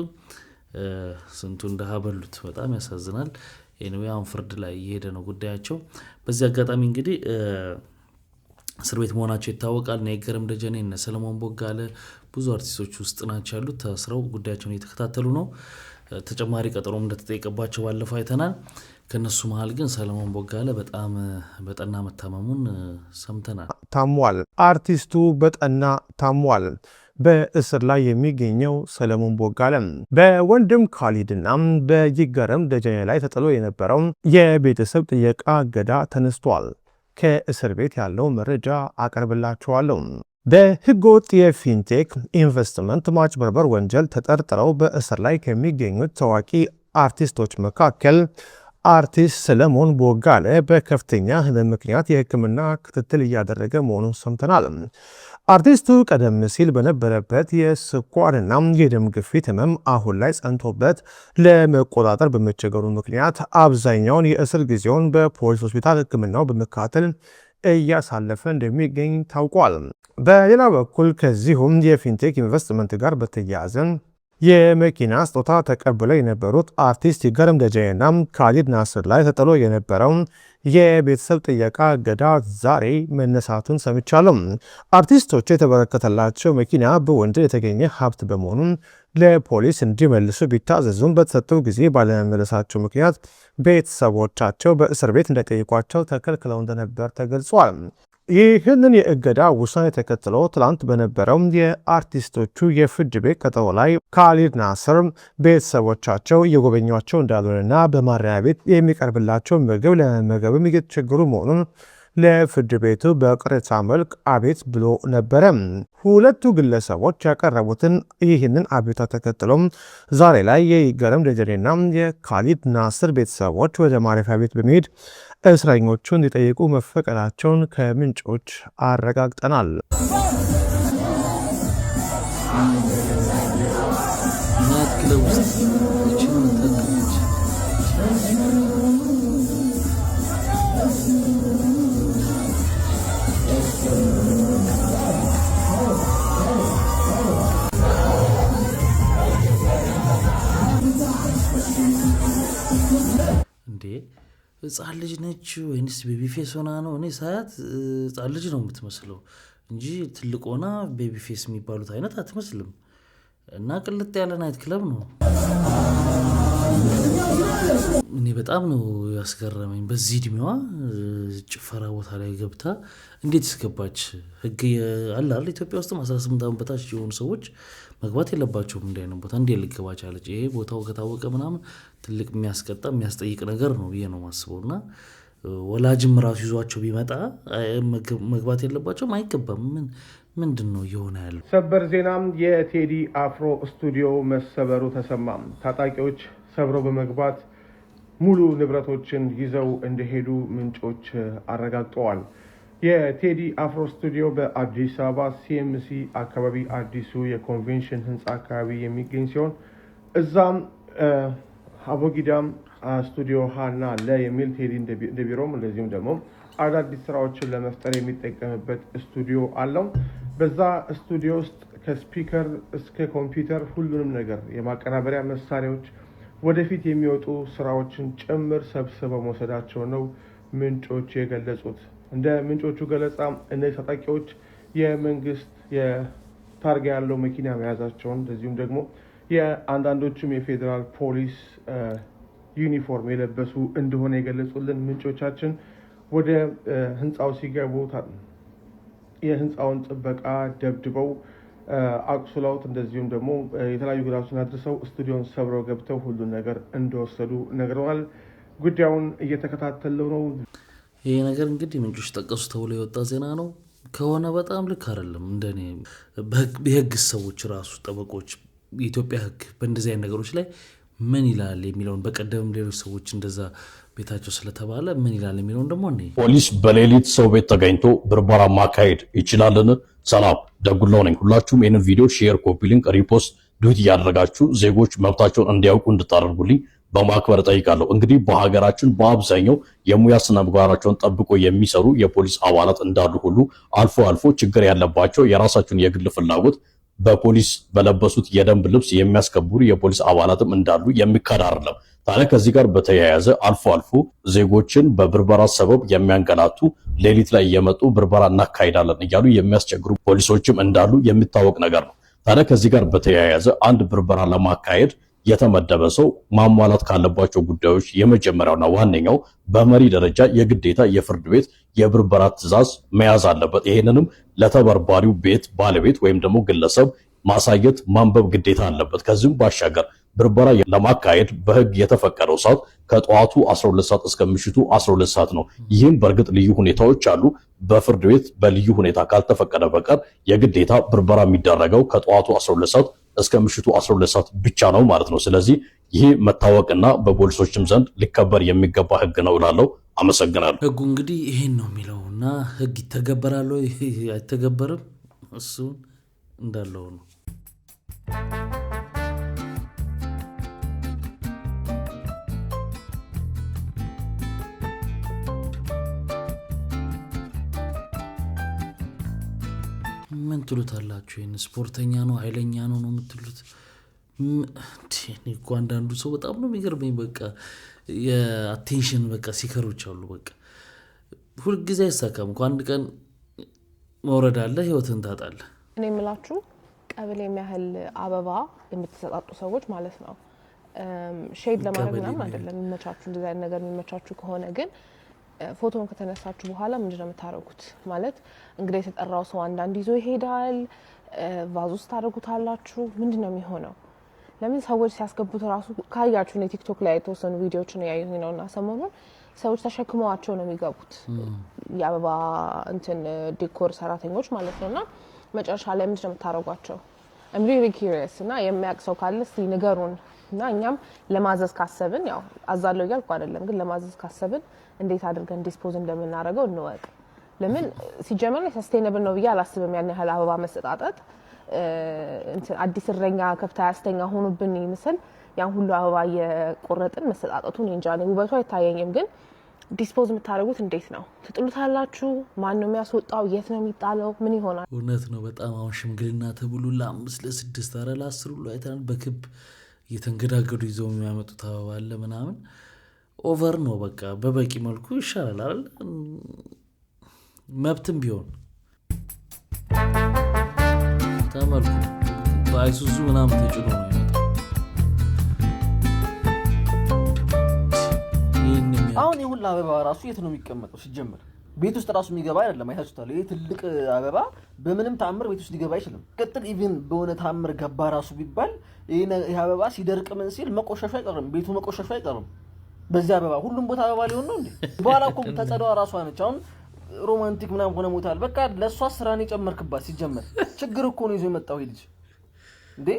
ስንቱ እንደሃበሉት በጣም ያሳዝናል። ኤኒዌይ አሁን ፍርድ ላይ እየሄደ ነው ጉዳያቸው። በዚህ አጋጣሚ እንግዲህ እስር ቤት መሆናቸው ይታወቃል። ይገረም ደጀኔ እና ሰለሞን ቦጋለ ብዙ አርቲስቶች ውስጥ ናቸው ያሉት ታስረው ጉዳያቸውን እየተከታተሉ ነው። ተጨማሪ ቀጠሮም እንደተጠየቀባቸው ባለፈው አይተናል። ከነሱ መሃል ግን ሰለሞን ቦጋለ በጣም በጠና መታመሙን ሰምተናል። ታሟል። አርቲስቱ በጠና ታሟል። በእስር ላይ የሚገኘው ሰለሞን ቦጋለ በወንድም ካሊድና በይገረም ደጀኔ ላይ ተጥሎ የነበረው የቤተሰብ ጥየቃ እገዳ ተነስቷል። ከእስር ቤት ያለው መረጃ አቀርብላችኋለሁ። በህገወጥ የፊንቴክ ኢንቨስትመንት ማጭበርበር ወንጀል ተጠርጥረው በእስር ላይ ከሚገኙት ታዋቂ አርቲስቶች መካከል አርቲስት ሰለሞን ቦጋለ በከፍተኛ ህመም ምክንያት የሕክምና ክትትል እያደረገ መሆኑን ሰምተናል። አርቲስቱ ቀደም ሲል በነበረበት የስኳርና የደም ግፊት ህመም አሁን ላይ ጸንቶበት ለመቆጣጠር በመቸገሩ ምክንያት አብዛኛውን የእስር ጊዜውን በፖሊስ ሆስፒታል ሕክምናው በመከታተል እያሳለፈ እንደሚገኝ ታውቋል። በሌላ በኩል ከዚሁም የፊንቴክ ኢንቨስትመንት ጋር በተያያዘ የመኪና ስጦታ ተቀብለው የነበሩት አርቲስት ይገረም ደጀኔና ካሊድ ናስር ላይ ተጥሎ የነበረው የቤተሰብ ጥየቃ እገዳ ዛሬ መነሳቱን ሰምቻለሁ። አርቲስቶቹ የተበረከተላቸው መኪና በወንጀል የተገኘ ሀብት በመሆኑ ለፖሊስ እንዲመልሱ ቢታዘዙም በተሰጠው ጊዜ ባለመመለሳቸው ምክንያት ቤተሰቦቻቸው በእስር ቤት እንዳይጠይቋቸው ተከልክለው እንደነበር ተገልጿል። ይህንን የእገዳ ውሳኔ ተከትሎ ትላንት በነበረው የአርቲስቶቹ የፍርድ ቤት ቀጠሮ ላይ ካሊድ ናስር ቤተሰቦቻቸው እየጎበኟቸው እንዳልሆነና በማረሚያ ቤት የሚቀርብላቸው ምግብ ለመመገብም እየተቸገሩ መሆኑን ለፍርድ ቤቱ በቅሬታ መልክ አቤት ብሎ ነበረ። ሁለቱ ግለሰቦች ያቀረቡትን ይህንን አቤቷ ተከትሎም ዛሬ ላይ የይገረም ደጀኔና የካሊድ ናስር ቤተሰቦች ወደ ማረፊያ ቤት በመሄድ እስረኞቹ እንዲጠይቁ መፈቀዳቸውን ከምንጮች አረጋግጠናል። ህፃን ልጅ ነች ወይንስ ቤቢ ፌስ ሆና ነው? እኔ ሳያት ህፃን ልጅ ነው የምትመስለው እንጂ ትልቅ ሆና ቤቢ ፌስ የሚባሉት አይነት አትመስልም። እና ቅልጥ ያለ ናይት ክለብ ነው። እኔ በጣም ነው ያስገረመኝ። በዚህ እድሜዋ ጭፈራ ቦታ ላይ ገብታ እንዴት እስገባች? ህግ አለ አይደል? ኢትዮጵያ ውስጥም 18 ዓመት በታች የሆኑ ሰዎች መግባት የለባቸውም እንዲህ አይነት ቦታ። እንዴት ልገባ ቻለች? ይሄ ቦታው ከታወቀ ምናምን ትልቅ የሚያስቀጣ የሚያስጠይቅ ነገር ነው ብዬ ነው ማስበው። እና ወላጅም ራሱ ይዟቸው ቢመጣ መግባት የለባቸውም፣ አይገባም። ምንድን ነው እየሆነ ያለው? ሰበር ዜናም የቴዲ አፍሮ ስቱዲዮ መሰበሩ ተሰማ። ታጣቂዎች ሰብረው በመግባት ሙሉ ንብረቶችን ይዘው እንደሄዱ ምንጮች አረጋግጠዋል። የቴዲ አፍሮ ስቱዲዮ በአዲስ አበባ ሲኤምሲ አካባቢ አዲሱ የኮንቬንሽን ህንፃ አካባቢ የሚገኝ ሲሆን እዛም አቦጊዳም ስቱዲዮ ሀና ለ የሚል ቴዲ እንደ ቢሮም እንደዚሁም ደግሞ አዳዲስ ስራዎችን ለመፍጠር የሚጠቀምበት ስቱዲዮ አለው። በዛ ስቱዲዮ ውስጥ ከስፒከር እስከ ኮምፒውተር ሁሉንም ነገር የማቀናበሪያ መሳሪያዎች ወደፊት የሚወጡ ስራዎችን ጭምር ሰብስበው መውሰዳቸው ነው ምንጮች የገለጹት። እንደ ምንጮቹ ገለጻ እነዚህ ታጣቂዎች የመንግስት የታርጋ ያለው መኪና መያዛቸውን እንደዚሁም ደግሞ የአንዳንዶቹም የፌዴራል ፖሊስ ዩኒፎርም የለበሱ እንደሆነ የገለጹልን ምንጮቻችን ወደ ህንፃው ሲገቡ የህንፃውን ጥበቃ ደብድበው አቁስለውት እንደዚሁም ደግሞ የተለያዩ ጉዳቶችን አድርሰው ስቱዲዮን ሰብረው ገብተው ሁሉን ነገር እንደወሰዱ ነግረዋል። ጉዳዩን እየተከታተለው ነው። ይሄ ነገር እንግዲህ ምንጮች ጠቀሱ ተብሎ የወጣ ዜና ነው ከሆነ በጣም ልክ አይደለም። እንደኔ በህግ ሰዎች ራሱ ጠበቆች የኢትዮጵያ ህግ በእንደዚህ አይነት ነገሮች ላይ ምን ይላል የሚለውን በቀደም ሌሎች ሰዎች እንደዛ ቤታቸው ስለተባለ ምን ይላል የሚለውን ደግሞ ፖሊስ በሌሊት ሰው ቤት ተገኝቶ ብርበራ ማካሄድ ይችላልን? ሰላም ደጉላው ነኝ። ሁላችሁም ይህንን ቪዲዮ ሼር፣ ኮፒ ሊንክ፣ ሪፖስት ዱት እያደረጋችሁ ዜጎች መብታቸውን እንዲያውቁ እንድታደርጉልኝ በማክበር ጠይቃለሁ። እንግዲህ በሀገራችን በአብዛኛው የሙያ ስነ ምግባራቸውን ጠብቆ የሚሰሩ የፖሊስ አባላት እንዳሉ ሁሉ አልፎ አልፎ ችግር ያለባቸው የራሳቸውን የግል ፍላጎት በፖሊስ በለበሱት የደንብ ልብስ የሚያስከብሩ የፖሊስ አባላትም እንዳሉ የሚካድ አይደለም። ታዲያ ከዚህ ጋር በተያያዘ አልፎ አልፎ ዜጎችን በብርበራ ሰበብ የሚያንገላቱ ሌሊት ላይ እየመጡ ብርበራ እናካሂዳለን እያሉ የሚያስቸግሩ ፖሊሶችም እንዳሉ የሚታወቅ ነገር ነው። ታዲያ ከዚህ ጋር በተያያዘ አንድ ብርበራ ለማካሄድ የተመደበ ሰው ማሟላት ካለባቸው ጉዳዮች የመጀመሪያውና ዋነኛው በመሪ ደረጃ የግዴታ የፍርድ ቤት የብርበራ ትዕዛዝ መያዝ አለበት። ይሄንንም ለተበርባሪው ቤት ባለቤት ወይም ደግሞ ግለሰብ ማሳየት ማንበብ ግዴታ አለበት። ከዚህም ባሻገር ብርበራ ለማካሄድ በህግ የተፈቀደው ሰዓት ከጠዋቱ 12 ሰዓት እስከ ምሽቱ 12 ሰዓት ነው። ይህም በእርግጥ ልዩ ሁኔታዎች አሉ። በፍርድ ቤት በልዩ ሁኔታ ካልተፈቀደ በቀር የግዴታ ብርበራ የሚደረገው ከጠዋቱ 12 ሰዓት እስከ ምሽቱ 12 ሰዓት ብቻ ነው ማለት ነው። ስለዚህ ይሄ መታወቅና በፖሊሶችም ዘንድ ሊከበር የሚገባ ህግ ነው እላለሁ። አመሰግናለሁ። ህጉ እንግዲህ ይሄን ነው የሚለውና ህግ ይተገበራል ወይ አይተገበርም እሱ እንዳለው ነው። ምን ትሉታላችሁ? ይሄን ስፖርተኛ ነው ኃይለኛ ነው የምትሉት? እኮ አንዳንዱ ሰው በጣም ነው የሚገርመኝ። በቃ የአቴንሽን በቃ ሲከሮች አሉ። በቃ ሁልጊዜ አይሳካም እኮ አንድ ቀን መውረድ አለ፣ ህይወትን ታጣለህ። እኔ የምላችሁ ቀበሌ የሚያህል አበባ የምትሰጣጡ ሰዎች ማለት ነው ሼድ ለማድረግ ምናምን አይደለም የሚመቻችሁ። እንደዚህ አይነት ነገር የሚመቻችሁ ከሆነ ግን ፎቶን ከተነሳችሁ በኋላ ምንድነው የምታደርጉት? ማለት እንግዲህ የተጠራው ሰው አንዳንድ ይዞ ይሄዳል። ቫዝ ውስጥ ታደርጉታላችሁ። ምንድነው የሚሆነው? ለምን ሰዎች ሲያስገቡት ራሱ ካያችሁ ነው ቲክቶክ ላይ የተወሰኑ ቪዲዮዎችን ያዩኝ ነውና ሰሞኑን ሰዎች ተሸክመዋቸው ነው የሚገቡት የአበባ እንትን ዲኮር ሰራተኞች ማለት ነውና መጨረሻ ላይ ምንድነው የምታደርጓቸው? I'm really curious እና የሚያውቅ ሰው ካለ እስቲ ንገሩን እና እኛም ለማዘዝ ካሰብን ያው አዛለው እያልኩ አይደለም ግን ለማዘዝ ካሰብን እንዴት አድርገን ዲስፖዝ እንደምናደርገው እንወቅ። ለምን ሲጀመር ሰስቴይነብል ነው ብዬ አላስብም። ያን ያህል አበባ መሰጣጣት እንትን አዲስ እረኛ ከብታ ያስተኛ ሆኖብን ይመስል ያን ሁሉ አበባ የቆረጥን መሰጣጣቱን እንጃ ነው ውበቱ አይታየኝም። ግን ዲስፖዝ የምታደርጉት እንዴት ነው? ትጥሉታላችሁ? ማን ነው የሚያስወጣው? የት ነው የሚጣለው? ምን ይሆናል? እውነት ነው በጣም አሁን ሽምግልና ተብሎ ለ5 ለ6 አረ ለ10 ሁሉ አይተናል። በክብ እየተንገዳገዱ ይዘው የሚያመጡት አበባ አለ ምናምን ኦቨር ነው። በቃ በበቂ መልኩ ይሻላል አይደል? መብትም ቢሆን ተመልኩ በአይሱዙ ምናምን ተጭኖ ነው የሚመጣው። አሁን የሁላ አበባ ራሱ የት ነው የሚቀመጠው? ሲጀምር ቤት ውስጥ ራሱ የሚገባ አይደለም። አይታችሁታል። ይሄ ትልቅ አበባ በምንም ታምር ቤት ውስጥ ሊገባ አይችልም። ቀጥል ኢቭን በሆነ ታምር ገባ ራሱ ቢባል ይሄ አበባ ሲደርቅ ምን ሲል መቆሸሹ አይቀርም፣ ቤቱ መቆሸሹ አይቀርም። በዚህ አበባ ሁሉም ቦታ አበባ ሊሆን ነው እንዴ? በኋላ እኮ ተጸዳዋ ራሷ ነች። አሁን ሮማንቲክ ምናምን ሆነ ሞታል። በቃ ለሷ ስራን የጨመርክባት ሲጀመር ችግር እኮ ነው ይዞ የመጣው ይሄ ልጅ እንዴ።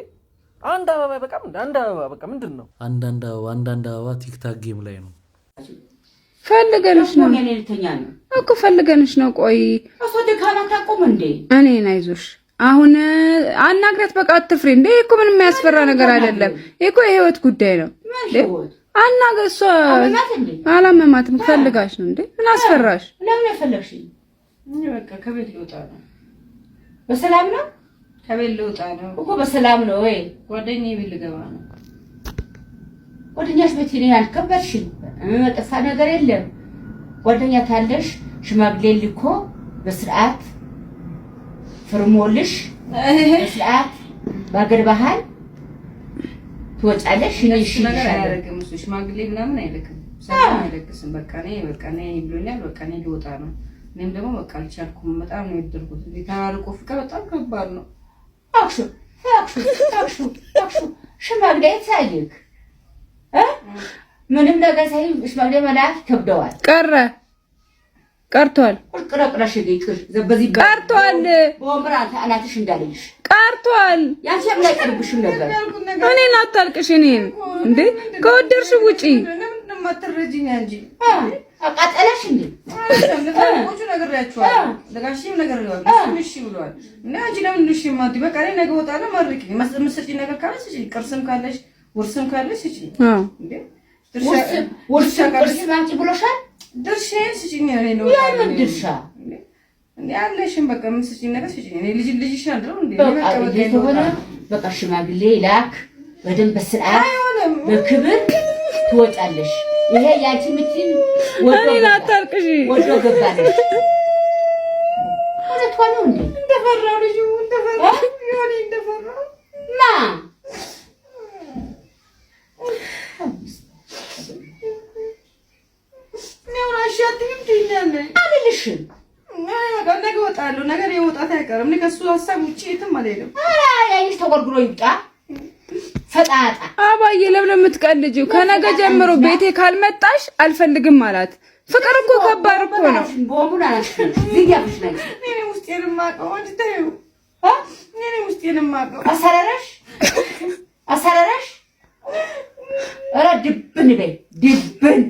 አንድ አበባ በቃ አንድ አበባ በቃ ምንድነው? አንዳንድ አበባ ቲክታክ ጌም ላይ ነው ፈልገንሽ ነው እኮ ፈልገንሽ ነው። ቆይ አሶደ ካናታ ቆም እንዴ እኔን አይዞሽ አሁን አናግረት በቃ አትፍሪ እንዴ። እኮ ምንም የሚያስፈራ ነገር አይደለም እኮ የህይወት ጉዳይ ነው። አናገሷ አላመማትም ፈልጋሽ ነው እንዴ። ምን አስፈራሽ? ለምን ፈለግሽኝ? በቃ ከቤት ልወጣ ነው። በሰላም ነው? ከቤት ልወጣ ነው እኮ በሰላም ነው ወይ? ጓደኛዬ ቤት ልገባ ነው። ጓደኛሽ ቤት ነው ያልከበርሽኝ? መጠፋ ነገር የለም። ጓደኛ ታለሽ ሽማግሌ ልኮ በስርዓት ፍርሞልሽ በስርዓት ባገር ባህል ትወጫለሽ። እሺ ነገር አያደርግም እሱ ሽማግሌ ምናምን አይልክም። ሰላም አይለክስም። በቃ ነይ ብሎኛል። በቃ ነይ ልወጣ ነው። እኔም ደግሞ በቃ አልቻልኩም። በጣም ነው የደረኩት። ተራርቆ ፍቅር በጣም ከባድ ነው። አክሹ ሽማግሌ ሳይልክ ምንም ነገር ሳይል ሽማግሌ መላክ ከብደዋል። ቀርቷል። ቅረቅረሽ ይቅር በዚህ ቀርቷል። በወምራ አናትሽ እንዳለሽ ቀርቷል። ያንቺም ላይ ቀርብሽም ነበር። እኔን አታልቅሽ። እኔን እንዴ ከወደድሽ ውጪ ማትረጂኝ እንጂ አቃጠለሽ እንዴ ለታቆቹ ነግሬያቸዋለሁ። ለጋሽም ነግሬያለሁ። እሺ ብሏል። እና አንቺ ለምን እሺ ማዲ በቃ እኔ ነገ እወጣለሁ። ማርቂ መስጭ ነገር ካለሽ እሺ፣ ቅርስም ካለሽ ውርስም ካለሽ እሺ። እንዴ ውርስ ካለሽ አንቺ ብሎሻል። ድርሻዬን ስጪኝ። እኔ ነው ያንን ድርሻ እንዴ ያለሽም በቃ መስጭኝ ነገር ስጪኝ። እኔ ልጅሽ አድረው እንዴ በቃ ሽማግሌ ላክ በደንብ በስርዓት በክብር ትወጣለሽ። ይሄ ያንቺ ምትል እኔን አታልቅሽ። ወዶ ገባለሽ ወደ ቷለው እንዴ እንደፈራው ልጅ እንደፈራው ይሆን እንደፈራው ማ ነው አሻትም ትይኛለ አልልሽም። ነገ እወጣለሁ። ነገር የመውጣት አይቀርም። እኔ ከሱ ሀሳብ ውጪ የትም አልሄድም። ያይሽ ተጎርጉሮ ይውጣ ፈጣጣ አባዬ ለምን የምትቀልጂው? ከነገ ጀምሮ ቤቴ ካልመጣሽ አልፈልግም አላት። ፍቅር እኮ ከባድ እኮ ነው። ቦምቡን አላልሽም ዝያብሽ ላይ እኔ ውስጥ የለማቀው አንቺ ተይው እኔ ውስጥ የለማቀው አሰረረሽ ኧረ ድብን በይ ድብን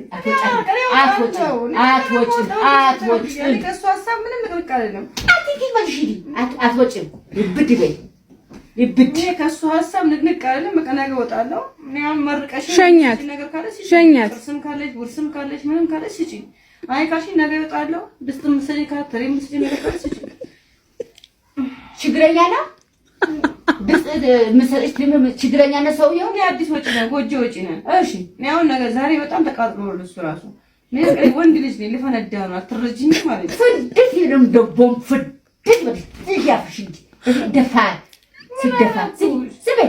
አትወጭም ከእሱ ሀሳብ ምንም ንቅንቅ አይደለም። አትወጭም ድብድ በይ ይብድ ከሱ ሀሳብ ንቅንቅ አይደለም። በቃ ነገ እወጣለሁ። እኔም መርቀሽ ሸኛት ቅርስም ካለሽ ውርስም ካለሽ ምንም ካለሽ እጪ አይ ካልሽ ነገ እወጣለሁ። ድስትም መስለኝ ካተሬ መስለኝ ነገር ካለሽ እጪ ችግረኛ ነው ድስት መስለሽ ችግረኛ ነው ሰውየው። አዲስ ወጪ ነው ጎጆ ወጪ ነው። እሺ እኔ አሁን ነገ ዛሬ በጣም ተቃጥሎ እሱ ራሱ እኔ ወንድ ልጅ ነኝ ልፈነዳ ነው። አትረጂኝ ማለት ፍድት ይለም ደቦም ፍድት በዚህ ያፍሽ እንጂ ደፋ ሲደፋ ስበ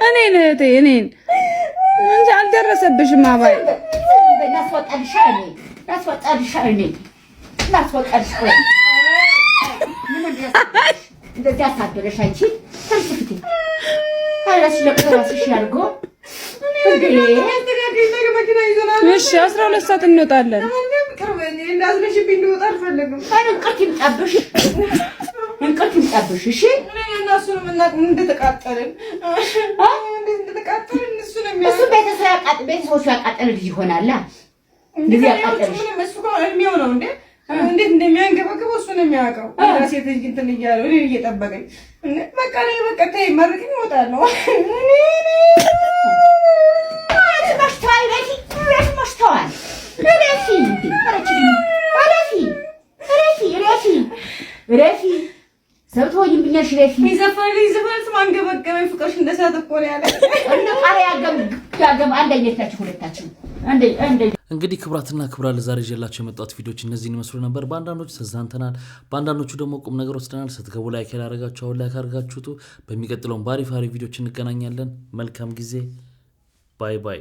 እኔን እንጂ አልደረሰብሽም። አባይ ናስወጣልሻ እኔ እንደዚህ አሳደረሽ አንቺ ተንስፍቲ ራስሽ ለራስሽ ያርጎ እሺ 12 ሰዓት እንወጣለን። እንቅልፍ ይምጣብሽ። እሺ እነሱንም እንደተቃጠልን እሱ ቤተሰቦቹ ያቃጠለ ልጅ ይሆናላ። እንደዚህ ያቃጠልሽ እሱ እድሜው ነው እንዴ? እንዴት እንደሚያንገበግበው እሱ ነው የሚያውቀው። ሴት ልጅ እንትን እያለው እኔን እየጠበቀኝ በቃ ተይ መርቅኝ እወጣለሁ። ማሽተዋል ረፊ ሰብቶኝ ብኛሽ ረፊ ይዘፈል ማንገበገበኝ ፍቅርሽ እንደሳት እኮ ነው ያለ እና ቃሪያ ያገም አንደኛታችሁ ሁለታችሁ እንግዲህ ክብራትና ክብራ ለዛሬ ይዤላችሁ የመጣሁት ቪዲዮዎች እነዚህን ይመስሉ ነበር። በአንዳንዶቹ ተዝናንተናል፣ በአንዳንዶቹ ደግሞ ቁም ነገር ወስደናል። ስትገቡ ላይክ ያላረጋችሁ አሁን ላይክ አድርጋችሁት በሚቀጥለው ባሪፍ ቪዲዮዎች እንገናኛለን። መልካም ጊዜ። ባይ ባይ።